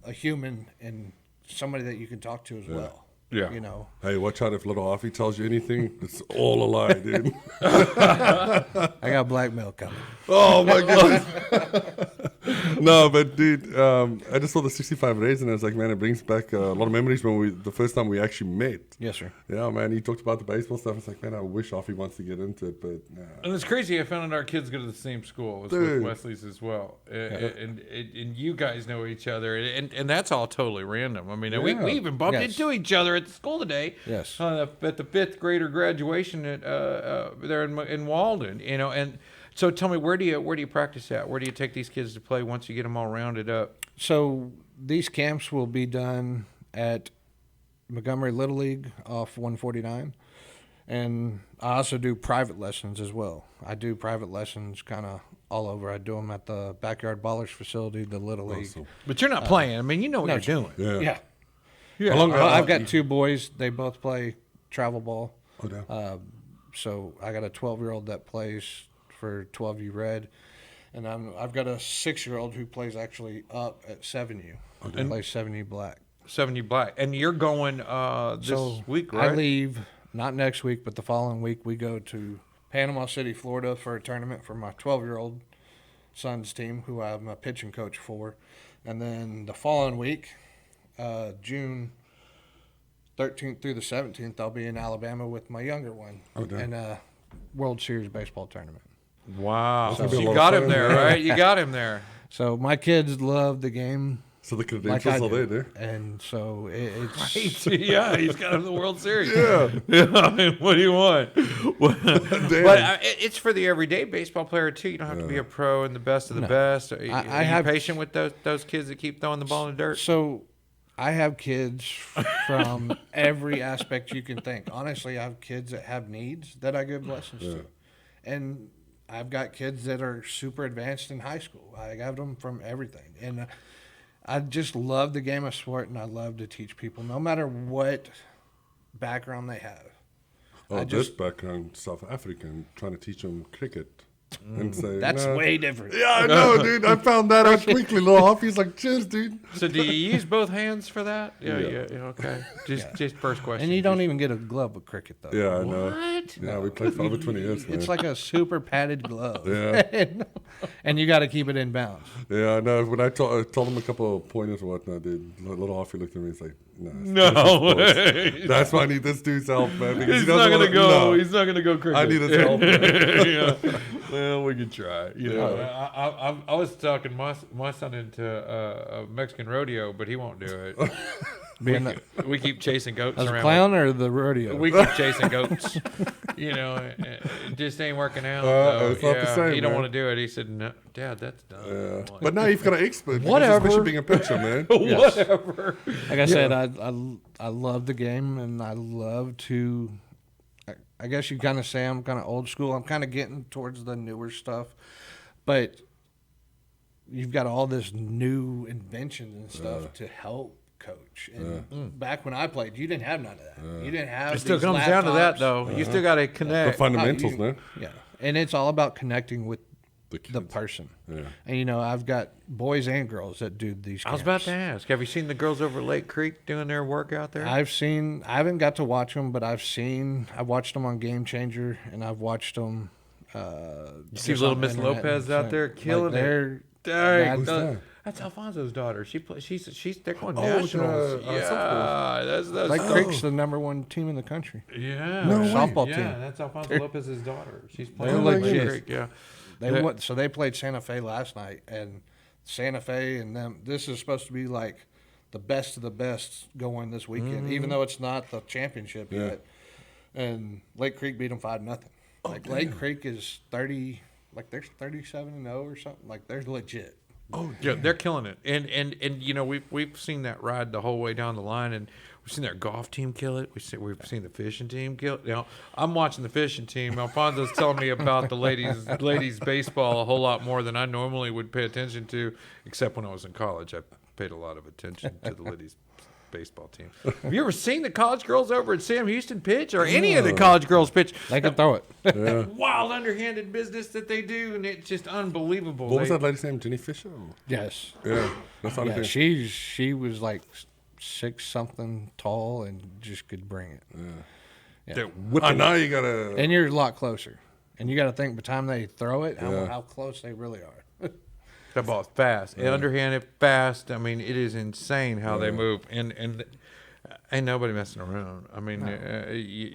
a human and somebody that you can talk to as well. Yeah. Hey, watch out if little Hoffie tells you anything. It's all a lie, dude. I got blackmail coming. Oh, my goodness. No, but dude, I just saw the 65 Reds and I was like, man, it brings back a lot of memories when the first time we actually met. Yes, sir. Yeah, man, he talked about the baseball stuff. It's like, man, I wish Hoffie wants to get into it, but nah. And it's crazy. I found out our kids go to the same school as with Dude. Wesley's as well, and you guys know each other, and that's all totally random. I mean, we even bumped Yes. into each other at the school today. Yes. At the fifth grader graduation at there in Walden, and So tell me, where do you practice at? Where do you take these kids to play once you get them all rounded up? So these camps will be done at Montgomery Little League off 149. And I also do private lessons as well. I do private lessons kind of all over. I do them at the Backyard Ballers facility, the Little League. Awesome. But you're not playing. I mean, you know what you're doing. Yeah. Yeah. How long- I've got two boys. They both play travel ball. Oh, damn. So I got a 12-year-old that plays for 12U Red. And I've got a 6-year-old who plays actually up at 7U. And plays 7U Black. 7U Black. And you're going this week, right? I leave, not next week, but the following week, we go to Panama City, Florida for a tournament for my 12-year-old son's team, who I'm a pitching coach for. And then the following week, June 13th through the 17th, I'll be in Alabama with my younger one in a World Series baseball tournament. Wow. That's gonna be a So lot you of got him fun. there, right? You got him there. So my kids love the game. So the Like credentials I are do. there. And so it's Yeah, he's got him the World Series. Yeah. I mean, what do you want? But it's for the everyday baseball player, too. You don't have to be a pro and the best of the best. Are you have- patient with those kids that keep throwing the ball in the dirt? So I have kids from every aspect you can think. Honestly, I have kids that have needs that I give lessons to. And I've got kids that are super advanced in high school. I have them from everything. And I just love the game of sport, and I love to teach people, no matter what background they have. Oh, this background, South African, trying to teach them cricket. And say, That's nah. way different. Yeah, I know, dude. I found that out quickly. Little Hoffie's like, cheers, dude. So do you use both hands for that? Yeah. Okay. Just first question. And you don't even get a glove with cricket, though. Yeah, I know. What? Yeah, we played for over 20 years, man. It's like a super padded glove. Yeah. And you got to keep it in bounds. Yeah, I know. When I told him a couple of pointers and whatnot, dude, little Hoffie looked at me and was like, No way. That's why I need this dude's help, man. Because He's he doesn't not gonna wanna- go. no. He's not gonna go cricket. I need his help. Yeah. Well, we could try. You know, I was talking my son into a Mexican rodeo, but he won't do it. We keep chasing goats As a around. clown or the rodeo? We keep chasing goats. You know, it just ain't working out. So, it's not the same, he don't man. want to do it. He said, "No, Dad, that's dumb." Yeah. But now you've got an expert. Whatever. Especially being a pitcher, man. Whatever. Like I said, I love the game, and I love to. I guess you kind of say I'm kind of old school. I'm kind of getting towards the newer stuff, but you've got all this new inventions and stuff to help coach. And back when I played, you didn't have none of that. You didn't have. It still these comes down to that, laptops. though. You still got to The connect. fundamentals, you- man. Yeah, and it's all about connecting with The the kids. person. Yeah. And I've got boys and girls that do these. I was about to ask. Have you seen the girls over at Lake Creek doing their work out there? I haven't got to watch them, but I've watched them on Game Changer, and I've watched them. You see little Miss Lopez out there killing it. Dang, that's Alfonso's daughter. She plays. They're going nationals. Yeah, that's Lake Creek's the #1 team in the country. yeah. No way. Softball Yeah, team. that's Alfonso Lopez's daughter. She's playing They're at Lake legit. Creek. Yeah. They played Santa Fe last night, and Santa Fe and them. This is supposed to be like the best of the best going this weekend, even though it's not the championship yet. And Lake Creek beat them 5-0. Lake Creek is 30, like they're 37-0 or something. Like they're legit. Oh, yeah, they're killing it, and we've seen that ride the whole way down the line, and we've seen their golf team kill it. We've seen the fishing team kill it. I'm watching the fishing team. Alfonso's telling me about the ladies baseball a whole lot more than I normally would pay attention to, except when I was in college. I paid a lot of attention to the ladies baseball team. Have you ever seen the college girls over at Sam Houston pitch, or any of the college girls pitch? They can throw it. Wild underhanded business that they do, and it's just unbelievable. What was that lady's name? Jenny Fisher? Yes. Yeah. That's not Yeah, a she was like 6-something tall and just could bring it. I know you got to. And you're a lot closer. And you got to think by the time they throw it, how close they really are. That ball's fast, underhanded, fast. I mean, it is insane how they move, and ain't nobody messing around. I mean,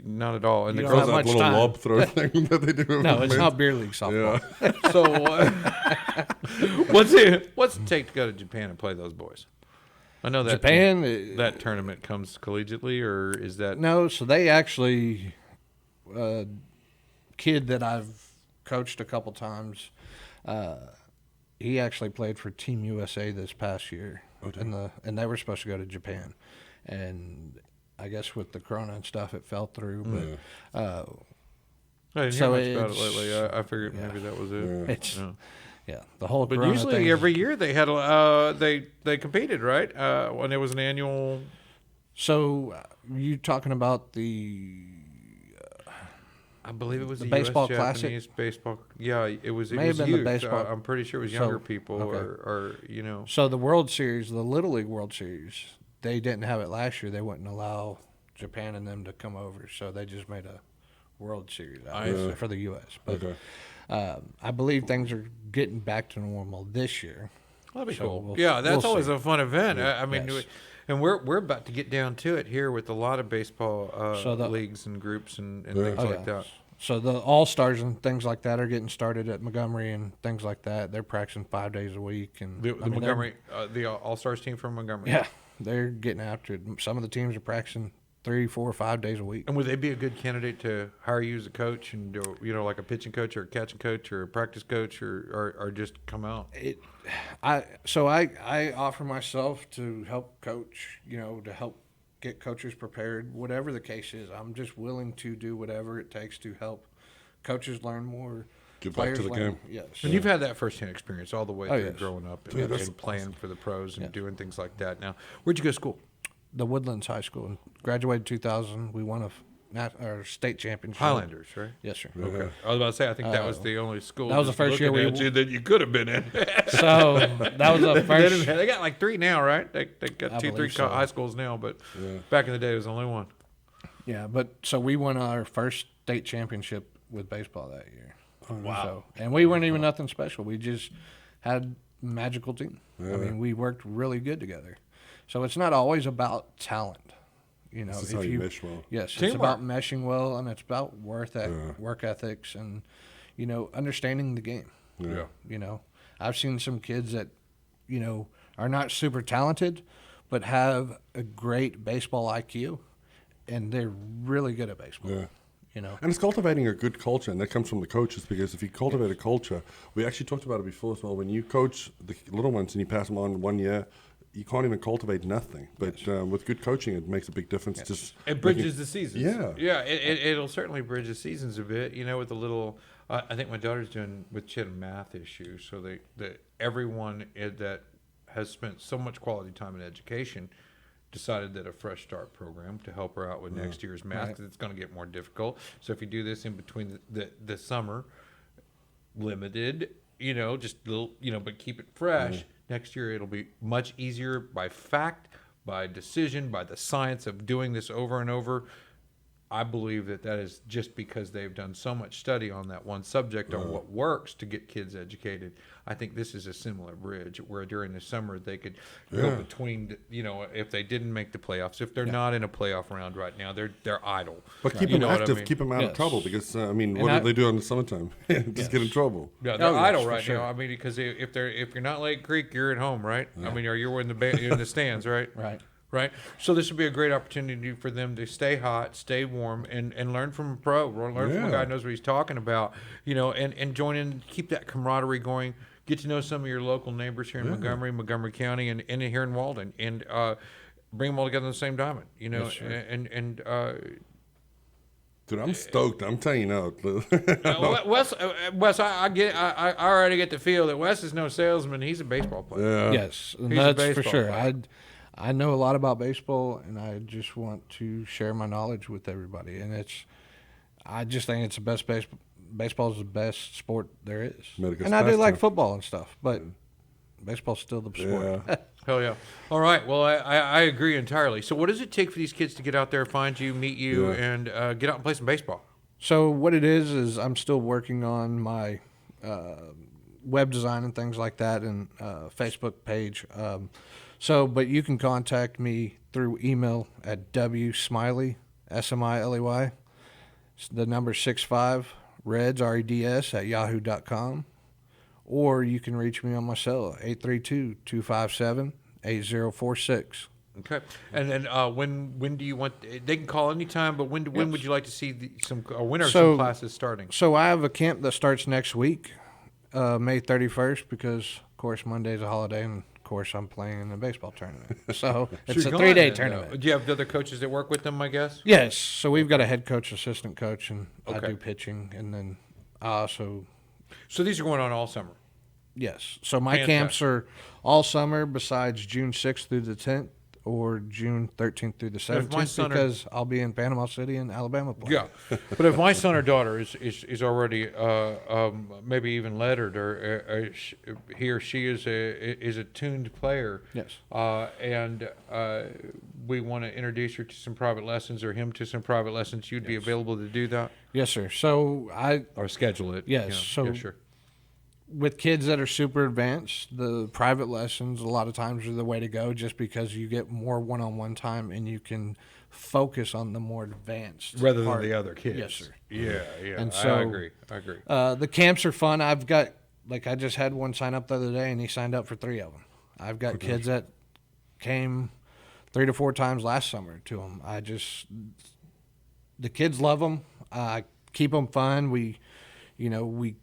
not at all. And the You girls, don't have That much little time. lob throw thing that they do. No, it's not beer league softball. Yeah. so what's it take to go to Japan and play those boys? I know that Japan, that tournament comes collegiately, or is that no, so they actually, kid that I've coached a couple times. He actually played for Team USA this past year, and they were supposed to go to Japan, and I guess with the Corona and stuff, it fell through. But I didn't hear much about it lately. I figured maybe that was it. it's the whole. But Corona usually thing, every year they had they competed, right? When there was an annual. So you talking about the? I believe it was the the baseball US classic? Japanese baseball. Yeah, it was. It May have was been the youth. baseball- I'm pretty sure it was So, younger people, okay. or you know. So the World Series, the Little League World Series, they didn't have it last year. They wouldn't allow Japan and them to come over, so they just made a World Series out of it for the U.S. But I believe things are getting back to normal this year. That'd be So cool. Yeah, that's we'll always see. a fun event. I mean, Yes. and we're about to get down to it here with a lot of baseball So the- leagues and groups and things like that. So the All-Stars and things like that are getting started at Montgomery and things like that. They're practicing 5 days a week. And The I mean, Montgomery, the All Stars team from Montgomery. Yeah, they're getting after it. Some of the teams are practicing 3, 4, 5 days a week. And would they be a good candidate to hire you as a coach and do, like a pitching coach or a catching coach or a practice coach or just come out? I offer myself to help coach, to help get coaches prepared, whatever the case is. I'm just willing to do whatever it takes to help coaches learn more. Get back to the game. Yes. And you've had that firsthand experience all the way through yes. growing up Yeah, and, that's playing for the pros and doing things like that. Now, where'd you go to school? The Woodlands High School. And graduated 2000. We won our state championship. Highlanders, right? Yes, sir. Okay. I was about to say, I think that was the only school. that was the just first year looking we at you that you could have been in. So that was the first. They got like 3 now, right? They got I 2, 3 believe so. high schools now, but back in the day, it was only one. Yeah, but so we won our first state championship with baseball that year. Wow. So, and we weren't even nothing special. We just had a magical team. I mean, we worked really good together. So it's not always about talent. This is how you mesh well. Yes, Teamwork. it's about meshing well, and it's about work ethics and, understanding the game. Yeah. I've seen some kids that, are not super talented, but have a great baseball IQ, and they're really good at baseball. Yeah. And And it's cultivating a good culture, and that comes from the coaches, because if you cultivate a culture, we actually talked about it before as well, when you coach the little ones and you pass them on 1 year, you can't even cultivate nothing. But with good coaching, it makes a big difference. Just It bridges the seasons. Yeah. Yeah, it'll certainly bridge the seasons a bit, with the little, I think my daughter's doing, she had a math issue, so everyone that has spent so much quality time in education decided that a fresh start program to help her out with next year's math, because it's going to get more difficult. So if you do this in between the summer, limited, just little, but keep it fresh. Next year it'll be much easier by fact, by decision, by the science of doing this over and over. I believe that is just because they've done so much study on that one subject on what works to get kids educated. I think this is a similar bridge where during the summer they could go between, if they didn't make the playoffs, if they're not in a playoff round right now, they're idle. But keep them active, keep them out of Yes. trouble, because, what do they do in the summertime? Just get in trouble. Yeah, they're idle for right sure. now. I mean, because if you're not Lake Creek, you're at home, right? I mean, or you're in the stands, right? Right. So this would be a great opportunity for them to stay hot, stay warm, and learn from a pro, learn from a guy who knows what he's talking about, and join in, keep that camaraderie going, get to know some of your local neighbors here in Montgomery County, and here in Walden, and bring them all together on the same diamond, and Dude, I'm stoked. I'm telling you now. Wes, I already get the feel that Wes is no salesman. He's a baseball player. Yes, and He's a that's for baseball sure. player. I know a lot about baseball, and I just want to share my knowledge with everybody. And I just think it's the best baseball is the best sport there is. America's And I do like pastime. football and stuff, but baseball's still the sport. Yeah. Hell yeah. All right. Well, I agree entirely. So what does it take for these kids to get out there, find you, meet you, and get out and play some baseball? So what it is I'm still working on my web design and things like that, and Facebook page. But you can contact me through email at wsmiley, SMILEY. The number 65 reds REDS at yahoo.com, or you can reach me on my cell 832-257-8046. Okay. And then when do you want? They can call anytime, but when would you like to see some classes starting? So I have a camp that starts next week, May 31st, because of course Monday's a holiday, and of course I'm playing in the baseball tournament. So it's a 3-day tournament. Do you have other coaches that work with them? I guess. Yes. So we've got a head coach, assistant coach, and I Okay. do pitching, and then I also. So these are going on all summer. Yes. So my Fantastic. camps are all summer besides June 6th through the 10th or June 13th through the If my 17th son or- because I'll be in Panama City and Alabama playing. Yeah, but if my son or daughter is already maybe even lettered or he or she is a tuned player, Yes. And we want to introduce her to some private lessons or him to some private lessons, you'd be available to do that Yes, sir. So or schedule it. Yes, you know. so- yeah, sure. with kids that are super advanced, the private lessons a lot of times are the way to go just because you get more one-on-one time and you can focus on the more advanced Rather than part. the other kids. Yes, sir. Yeah. And I so- agree. The camps are fun. I've got, like, I just had one sign up the other day and he signed up for 3 of them. I've got kids that came 3 to 4 times last summer to them. The kids love them. Keep them fun. We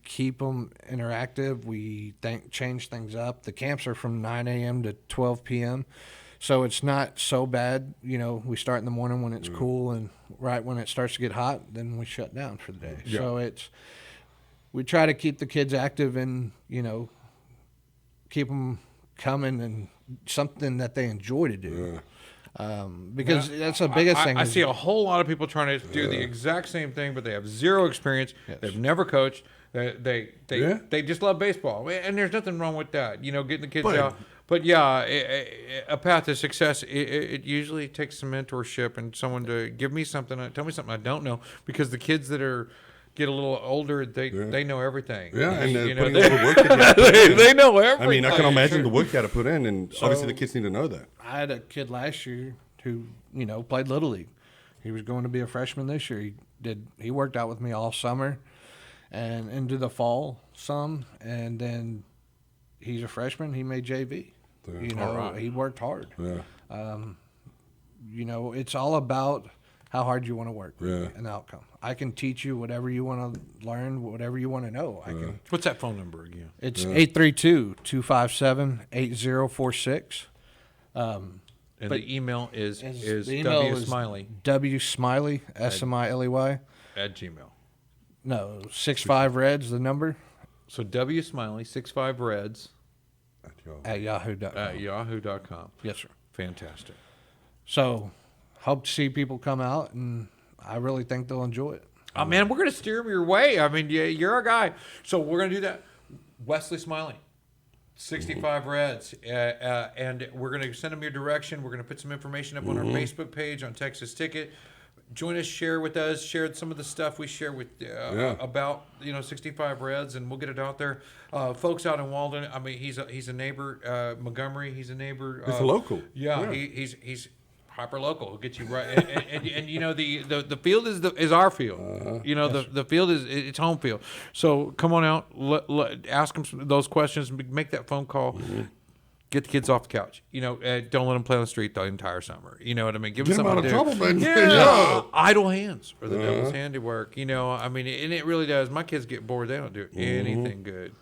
keep them interactive. We change things up. The camps are from 9 a.m. to 12 p.m. So it's not so bad. We start in the morning when it's cool, and right when it starts to get hot, then we shut down for the day. Yeah. So we try to keep the kids active and, keep them coming and something that they enjoy to do. Because that's the biggest thing. I see a whole lot of people trying to do the exact same thing, but they have zero experience. Yes. They've never coached. They just love baseball, and there's nothing wrong with that. Getting the kids out. But yeah, a path to success. It usually takes some mentorship and someone to give me something, tell me something I don't know. Because the kids that get a little older, they know everything. Yeah, and You putting know, all the work that you have to put in. they know everything. I mean, I can imagine the work you had to put in, and obviously the kids need to know that. I had a kid last year who, played Little League. He was going to be a freshman this year. He worked out with me all summer and into the fall some, and then he's a freshman. He made JV. He worked hard. Yeah. It's all about how hard you want to work Yeah. and the outcome. I can teach you whatever you want to learn, whatever you want to know. I can. What's that phone number again? It's 832-257-8046. And the email is the email W is Smiley W Smiley, Smiley. @gmail. No, 65 Reds, the number, So W Smiley 65reds at yahoo.com. at yahoo.com. Yes, sir. Fantastic. So, hope to see people come out, and I really think they'll enjoy it. Oh man, we're gonna steer them your way. I mean, you're our guy. So we're gonna do that. Wesley Smiley, 65 Reds, and we're gonna send them your direction. We're gonna put some information up on our Facebook page on Texas Ticket. Join us, share with us, share some of the stuff we share with about 65 Reds, and we'll get it out there. Folks out in Walden, I mean, he's a neighbor. Montgomery, he's a neighbor. He's a local. Yeah, he's hyper local. He'll get you right, and the field is our field. The field is it's home field. So come on out, ask them those questions, make that phone call. Get the kids off the couch. Don't let them play on the street the entire summer. You know what I mean? Give them Get them something out of to do. trouble, man. Yeah. Idle hands are the devil's handiwork. I mean, and it really does. My kids get bored. They don't do anything good.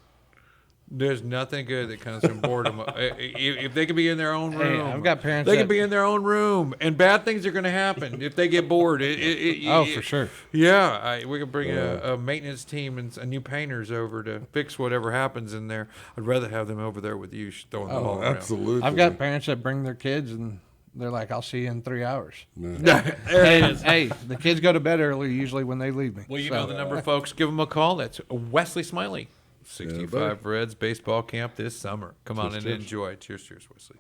There's nothing good that comes from boredom. If they could be in their own room, I've got parents They that- could be in their own room, and bad things are going to happen if they get bored. For sure. Yeah, we could bring a maintenance team and new painters over to fix whatever happens in there. I'd rather have them over there with you throwing the ball around. Absolutely. I've got parents that bring their kids, and they're like, "I'll see you in 3 hours." Hey, the kids go to bed early usually when they leave me. Well, you know the number, folks. Give them a call. That's Wesley Smiley. 65 Reds baseball camp this summer. Come on and enjoy. Cheers, Wesley.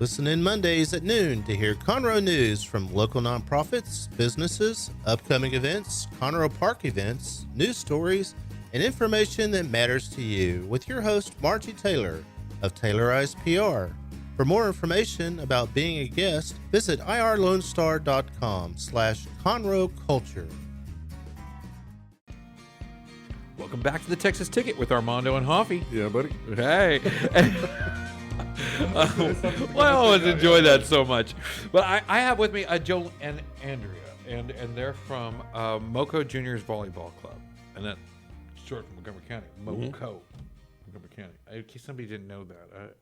Listen in Mondays at noon to hear Conroe news from local nonprofits, businesses, upcoming events, Conroe Park events, news stories, and information that matters to you with your host, Margie Taylor of Taylorized PR. For more information about being a guest, visit irlonestar.com/Conroe Culture. Welcome back to the Texas Ticket with Armando and Hoffie. Yeah, buddy. Hey. Well, I always enjoy that so much. But I have with me Joe and Andrea, and they're from MOCO Juniors Volleyball Club. And that's short from Montgomery County. MOCO. Montgomery County. In case somebody didn't know that.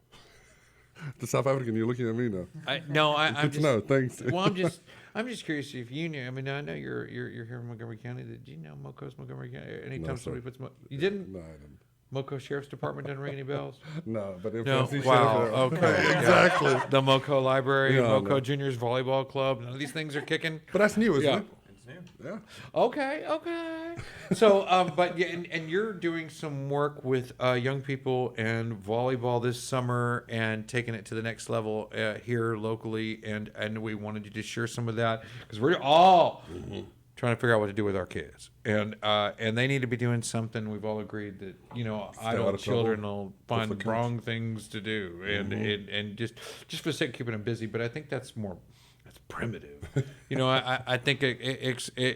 The South African, you're looking at me now. I'm just, no, thanks. Well, I'm just curious if you knew. I mean, I know you're here in Montgomery County. Did you know MOCO's Montgomery County? Anytime somebody puts you didn't? No, I didn't. MOCO Sheriff's Department doesn't ring any bells? No, but if No. FC Wow. Sheriff, Okay. exactly. The MOCO Library, No, MOCO no. Juniors Volleyball Club. None of these things are kicking. But that's new, isn't Yeah. it? Yeah. Okay. So, but yeah, and you're doing some work with young people and volleyball this summer and taking it to the next level here locally, and we wanted you to share some of that because we're all trying to figure out what to do with our kids, and they need to be doing something. We've all agreed that out idle of children trouble. will find wrong things to do, and just for the sake of keeping them busy. But I think that's more. That's primitive. I think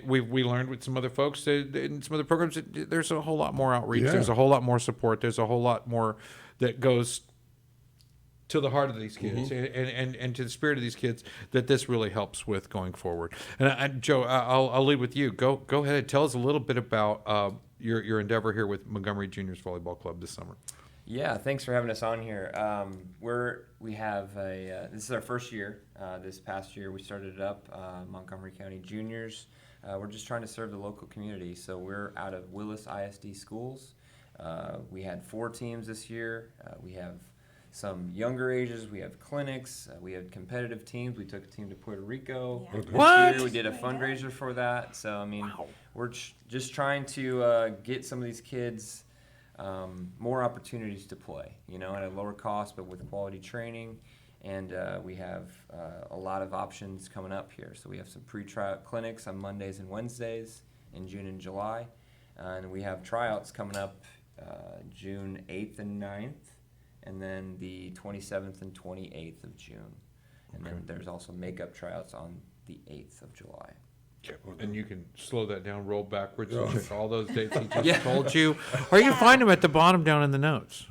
we learned with some other folks in some other programs that there's a whole lot more outreach. Yeah. There's a whole lot more support. There's a whole lot more that goes to the heart of these kids and to the spirit of these kids that this really helps with going forward. And Joe, I'll lead with you. Go ahead and tell us a little bit about your endeavor here with Montgomery Juniors Volleyball Club this summer. Yeah, thanks for having us on here. We have this is our first year. This past year we started it up, Montgomery County Juniors. We're just trying to serve the local community. So we're out of Willis ISD schools. We had 4 teams this year. We have some younger ages. We have clinics. We have competitive teams. We took a team to Puerto Rico. Yeah. This What? year we did a fundraiser for that. So, I mean, we're just trying to get some of these kids more opportunities to play, at a lower cost, but with quality training. And we have a lot of options coming up here. So we have some pre-trial clinics on Mondays and Wednesdays in June and July. And we have tryouts coming up June 8th and 9th, and then the 27th and 28th of June. And then there's also makeup tryouts on the 8th of July. And you can slow that down, roll backwards, and check all those dates he just told you. Or you can find them at the bottom down in the notes.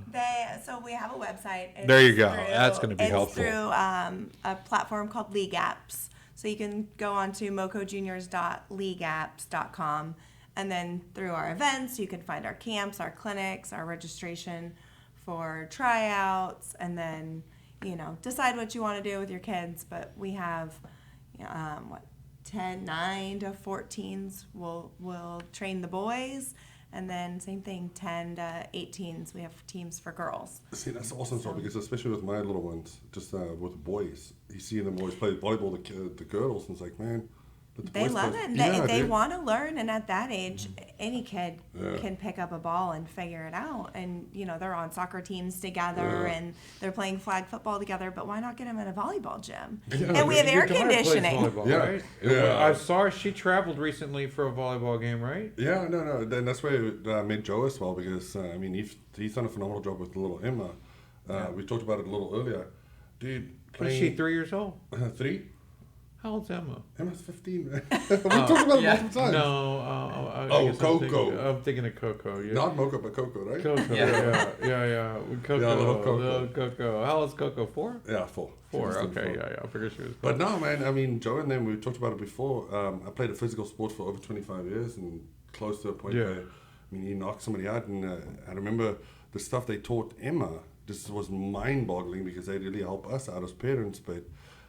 So we have a website. It's There you go. That's gonna be helpful. It's through a platform called League Apps. So you can go on to mocojuniors.leagueapps.com, and then through our events, you can find our camps, our clinics, our registration for tryouts, and then decide what you want to do with your kids. But we have 9 to 14s will train the boys, and then same thing, 10 to 18s we have teams for girls. See, that's awesome, so because especially with my little ones, just with boys, you see them always play volleyball, the girls, and it's like, man, let the They boys love play. it. Yeah, They dude. want to learn, and at that age, any kid Yeah. can pick up a ball and figure it out. And they're on soccer teams together, and they're playing flag football together. But why not get them in a volleyball gym? Yeah, And we have air Your daughter plays conditioning. volleyball, Yeah. right? Yeah. I saw she traveled recently for a volleyball game, right? Yeah, no. Then that's where I met Joe as well, because he's done a phenomenal job with little Emma. We talked about it a little earlier, dude. Is she 3 years old? 3? How old's Emma? Emma's 15. We talked about it multiple times. No, I guess Coco. I'm thinking of Coco. Yeah. Not Mocha, but Coco, right? Coco. Yeah. Coco. Yeah, little Coco. Little Coco. How old is Coco? 4? Yeah, 4. 4. She's Okay. 4. Yeah. I figured she was. But no, man, Joe and them, we talked about it before. I played a physical sport for over 25 years and close to a point where, you knock somebody out. And I remember the stuff they taught Emma, this was mind-boggling because they really help us out as parents. But,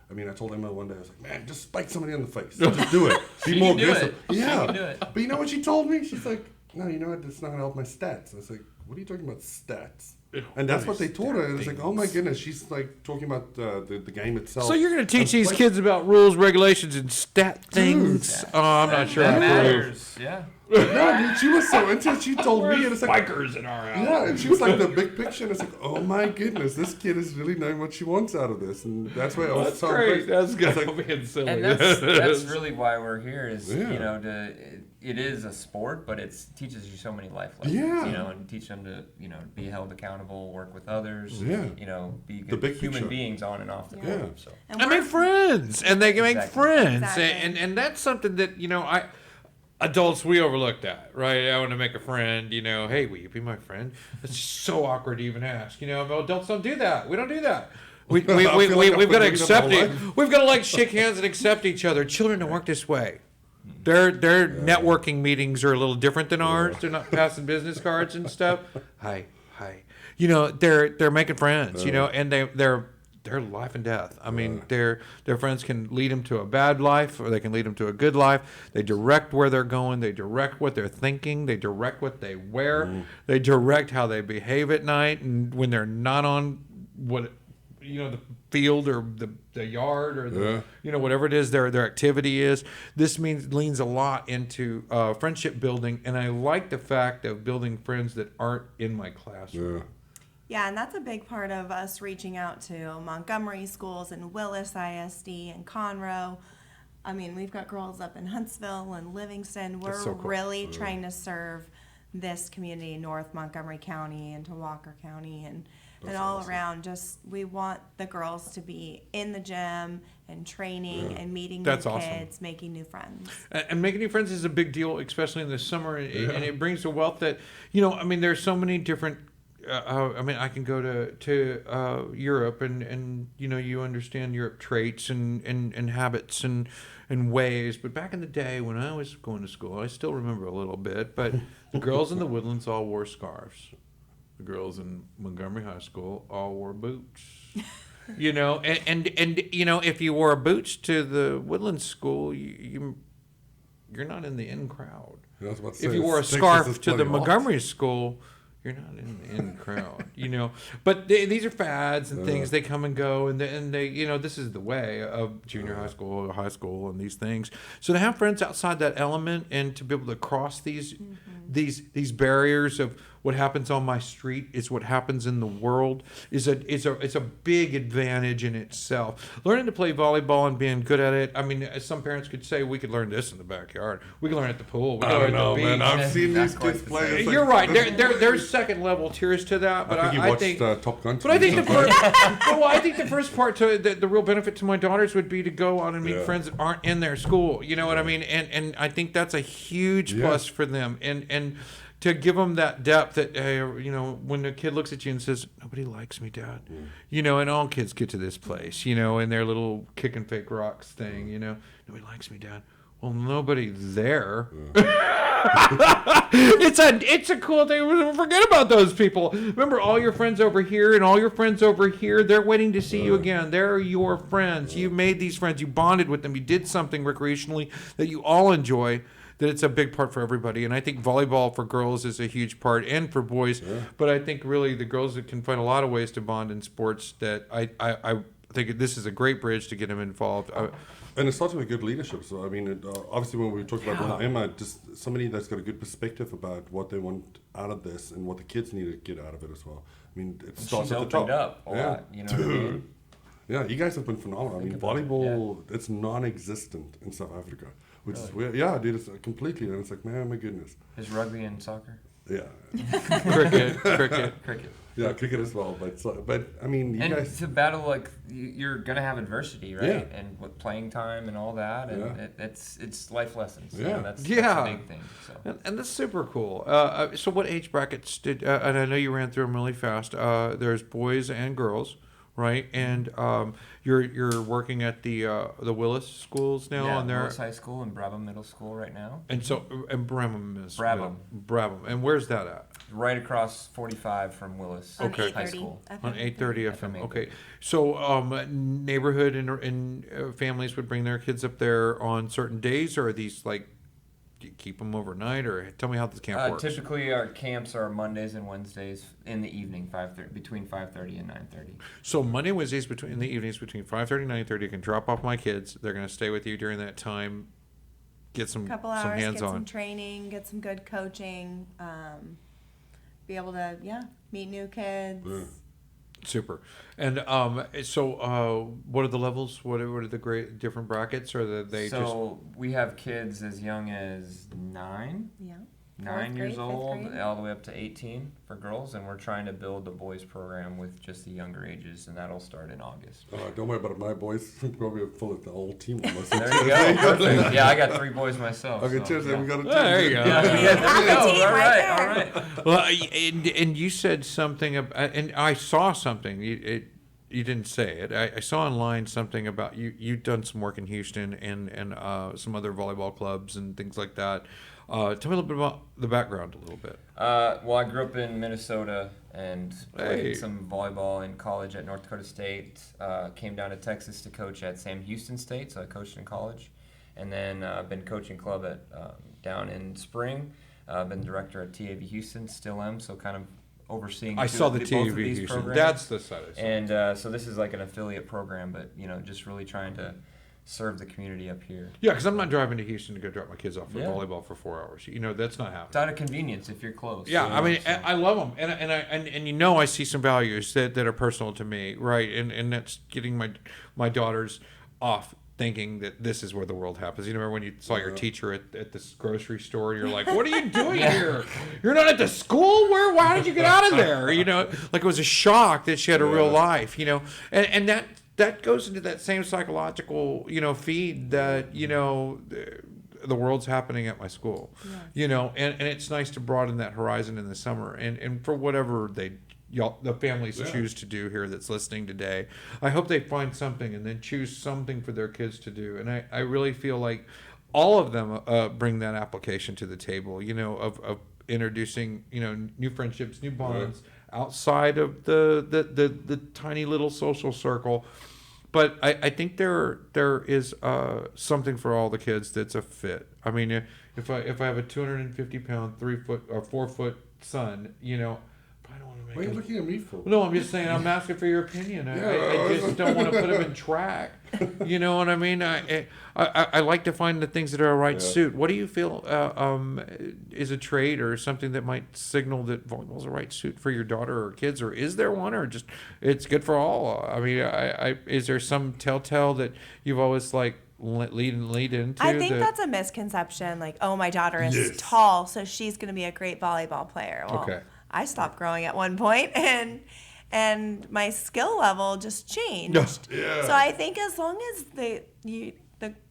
I told Emma one day, I was like, man, just spike somebody in the face. Just do it. Be more aggressive. Yeah. She can do it. But you know what she told me? She's like, no, you know what? It's not going to help my stats. I was like, what are you talking about, stats? And that's what they taught her. And it's like, oh my goodness, she's like talking about the game itself. So you're going to teach And these like- kids about rules, regulations, and stat things? Oh, I'm not sure. That I approve. matters. Yeah. No, dude, she was so into it. She told me, and it's like, Bikers in our house. yeah, and she was like the big picture, and it's like, oh my goodness, this kid is really knowing what she wants out of this, and that's why I was That's so great. impressed. That's good. It's I'm like, being silly. And that's really why we're here is, Yeah. it is a sport, but it teaches you so many life lessons, Yeah. and teach them to, be held accountable, work with others, Yeah. Be The good big human picture. beings on and off the Yeah. court. So. And I we're- make friends, and they can make Exactly. friends, Exactly. and that's something that adults, we overlook that, right? I want to make a friend, hey, will you be my friend? It's just so awkward to even ask, adults don't do that. We don't do that. We've got to accept it. We've got to shake hands and accept each other. Children don't work this way. Their networking meetings are a little different than ours. They're not passing business cards and stuff. Hi. They're making friends, and they're life and death. I mean, their friends can lead them to a bad life, or they can lead them to a good life. They direct where they're going. They direct what they're thinking. They direct what they wear. They direct how they behave at night, and when they're not on the field or the yard or whatever it is their activity is. This leans a lot into friendship building, and I like the fact of building friends that aren't in my classroom. Yeah, and that's a big part of us reaching out to Montgomery schools and Willis ISD and Conroe. I mean, we've got girls up in Huntsville and Livingston. We're so cool. really trying to serve this community, North Montgomery County into Walker County, and all awesome. Around. Just we want the girls to be in the gym and training and meeting new kids, making new friends. And making new friends is a big deal, especially in the summer, and it brings a wealth that there's so many different. I can go to Europe and you understand Europe traits and habits and ways. But back in the day when I was going to school, I still remember a little bit. But the girls in the Woodlands all wore scarves. The girls in Montgomery High School all wore boots. And if you wore boots to the Woodlands school, you're not in the in crowd. If you wore a scarf to the Montgomery school, you're not in the in crowd, But these are fads and things. They come and go, and they this is the way of junior high school, and these things. So to have friends outside that element and to be able to cross these barriers of what happens on my street is what happens in the world is a big advantage in itself. Learning to play volleyball and being good at it. I mean, as some parents could say, we could learn this in the backyard. We could learn at the pool. We could learn at the beach. Man, I've seen these kids play. You're right. There's second level tiers to that, but I think Top Gun. But I think I think the first part to the real benefit to my daughters would be to go out and meet friends that aren't in their school. You know what I mean? And I think that's a huge plus for them. And to give them that depth that, when a kid looks at you and says, nobody likes me, Dad. And all kids get to this place, in their little kick and fake rocks thing, nobody likes me, Dad. Well, nobody there. It's a cool thing. Forget about those people. Remember, all your friends over here and all your friends over here, they're waiting to see you again. They're your friends. You made these friends. You bonded with them. You did something recreationally that you all enjoy. That it's a big part for everybody. And I think volleyball for girls is a huge part, and for boys. But I think really the girls can find a lot of ways to bond in sports that I think this is a great bridge to get them involved. And it starts with good leadership. So, I mean, obviously when we talk about Emma, just somebody that's got a good perspective about what they want out of this and what the kids need to get out of it as well. I mean, it starts at the top. She's opened up a lot, you know what I mean? Yeah, you guys have been phenomenal. I mean, volleyball, it's non-existent in South Africa. Which is weird. Yeah, dude, it's completely. And it's like, man, my goodness. Is rugby and soccer? Yeah. Cricket. Yeah, cricket as well. But I mean, you guys. To battle, you're going to have adversity, right? Yeah. And with playing time and all that. And it's life lessons. Yeah. That's a big thing. So. And that's super cool. So what age brackets did, and I know you ran through them really fast. There's boys and girls. Right, and you're working at the Willis schools now. Yeah, on there. Willis High School and Brabham Middle School right now. And so, and Brabham is Brabham. And where's that at? Right across 45 from Willis High School. On 830 FM. Okay, so neighborhood and families would bring their kids up there on certain days, or are these do you keep them overnight, or tell me how this camp works? Typically, our camps are Mondays and Wednesdays in the evening, between 5:30 and 9:30. So Monday, Wednesdays in the evenings between 5:30 and 9:30. I can drop off my kids. They're going to stay with you during that time. Get some couple hours, hands get on. some training, get some good coaching. Be able to meet new kids. Yeah. Super. And so what are the levels? What are the different brackets? Or we have kids as young as 9. Yeah. 9 Fourth years grade, fifth old grade? all the way up to 18 for girls, and we're trying to build the boys program with just the younger ages, and that'll start in August. Don't worry about it. My boys probably full of the whole team almost. There you go. Perfect. Yeah, I got 3 boys myself. Okay, so, cheers. yeah. We got a team. There you go. Yeah, there you go. team All right right, there. all right. Well, and you said something about, and I saw something. You didn't say it. I saw online something about you've done some work in Houston and some other volleyball clubs and things like that. Tell me a little bit about the background a little bit. Well, I grew up in Minnesota and played Hey. some volleyball in college at North Dakota State. Came down to Texas to coach at Sam Houston State, so I coached in college. And then I've been coaching club at down in Spring. Been director at TAV Houston, still am, so kind of overseeing I saw the both TAV of these Houston. programs. That's the side I saw. And so this is like an affiliate program, but just really trying to serve the community up here. Yeah, because I'm not driving to Houston to go drop my kids off for Yeah. volleyball for 4 hours. That's not happening. It's out of convenience if you're close. Yeah, I mean, so. I love them, and I see some values that are personal to me, right? And that's getting my daughters off thinking that this is where the world happens. You remember when you saw your teacher at this grocery store, and you're like, "What are you doing here? You're not at the school? Why did you get out of there?" Like it was a shock that she had a real life, and that goes into that same psychological, feed that the world's happening at my school, and it's nice to broaden that horizon in the summer, and for whatever the families choose to do here that's listening today, I hope they find something and then choose something for their kids to do. And I really feel like all of them bring that application to the table, of introducing, new friendships, new bonds outside of the tiny little social circle. But I think there is something for all the kids that's a fit. I mean, if I have a 250-pound 3-foot or 4-foot son, I don't want to make What are you him. looking at me for? No, I'm just saying. I'm asking for your opinion. I just don't want to put him in track. You know what I mean? I like to find the things that are a right suit. What do you feel is a trait or something that might signal that volleyball is a right suit for your daughter or kids, or is there one, or just it's good for all? I mean, is there some telltale that you've always lead into? I think that's a misconception. Like, oh, my daughter is tall, so she's going to be a great volleyball player. Well, Okay. I stopped growing at one point, and my skill level just changed. So I think as long as the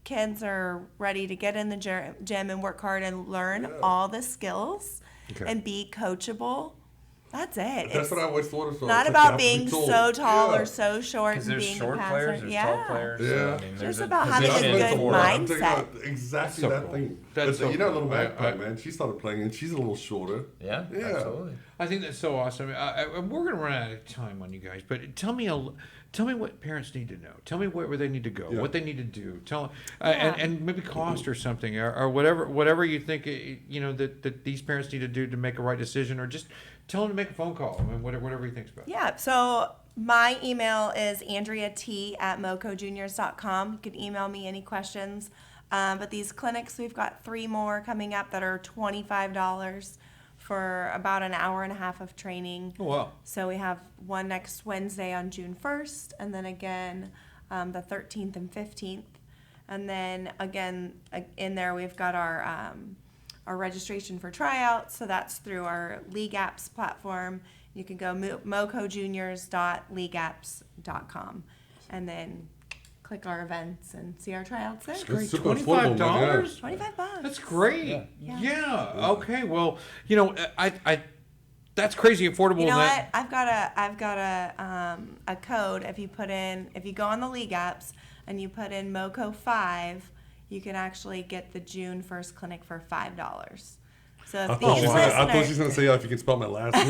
kids are ready to get in the gym and work hard and learn all the skills and be coachable, that's it. That's what I always thought of. Not about being so tall or so short Because and there's being short a players, passer. there's tall players. Yeah. So, I mean, there's Just about having a position good for- I'm thinking mindset. about exactly So that cool. thing. That's so little cool. magpie, man. She started playing, and she's a little shorter. Yeah, Yeah. absolutely. I think that's so awesome. We're going to run out of time on you guys, but tell me what parents need to know. Tell me where they need to go, what they need to do. And maybe cost or something, or whatever you think that these parents need to do to make a right decision, or just tell them to make a phone call. I mean, whatever he thinks about. Yeah, so my email is andreat@mocojuniors.com. You can email me any questions. But these clinics, we've got 3 more coming up that are $25 for about an hour and a half of training. Oh, wow. So we have one next Wednesday on June 1st, and then again the 13th and 15th. And then again in there we've got our registration for tryouts. So that's through our League Apps platform. You can go mocojuniors.leagueapps.com and then click our events and see our tryouts there. Great. super $25? affordable, $25. That's great. Yeah. Yeah. Okay. Well, I that's crazy affordable. You know and what? I've got a code. If you go on the League Apps and you put in MoCo5, you can actually get the June 1st clinic for $5. So if these I thought she was listeners, going to say, if you can spell my last name.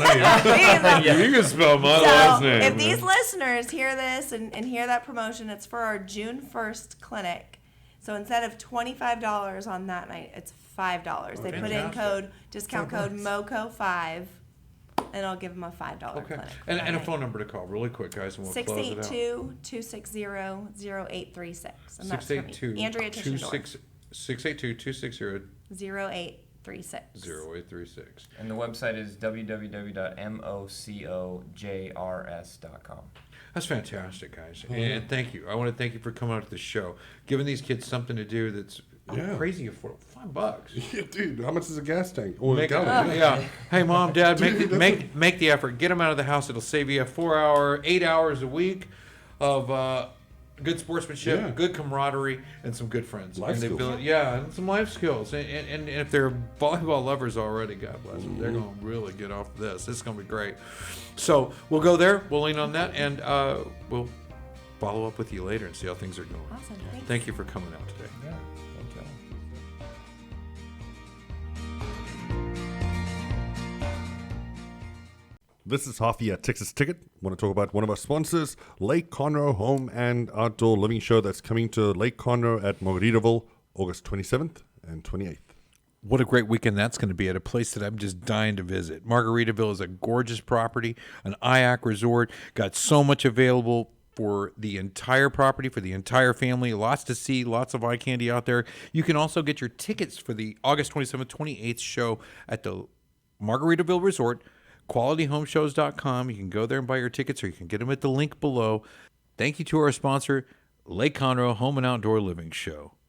You can spell my last name. if these listeners hear this and hear that promotion, it's for our June 1st clinic. So instead of $25 on that night, it's $5. They put in discount code MoCo5, and I'll give them a $5 Okay. clinic. And a phone number to call really quick, guys, and we'll close it out. 682-260-0836. And that's for me. 682 Andrea Tischendorf. 682-260-0836. 0836. And the website is www.mocojrs.com. That's fantastic, guys. And thank you. I want to thank you for coming out to the show, giving these kids something to do that's crazy affordable. $5. Yeah, dude, how much is a gas tank? Or a gallon? Hey, Mom, Dad, make the effort. Get them out of the house. It'll save you 8 hours a week of good sportsmanship, good camaraderie, and some good friends. Life skills. And some life skills. And if they're volleyball lovers already, God bless them, they're going to really get off this. It's going to be great. So we'll go there. We'll lean on that, and we'll follow up with you later and see how things are going. Awesome. Thanks. Thank you for coming out today. Yeah. Okay. This is Hoffie at Texas Ticket. I want to talk about one of our sponsors, LakeConroe Home and Outdoor Living Show that's coming to LakeConroe at Margaritaville, August 27th and 28th. What a great weekend that's going to be at a place that I'm just dying to visit. Margaritaville is a gorgeous property, an IAC resort, got so much available for the entire property, for the entire family. Lots to see, lots of eye candy out there. You can also get your tickets for the August 27th, 28th show at the Margaritaville Resort, qualityhomeshows.com. You can go there and buy your tickets, or you can get them at the link below. Thank you to our sponsor, LakeConroe Home and Outdoor Living Show.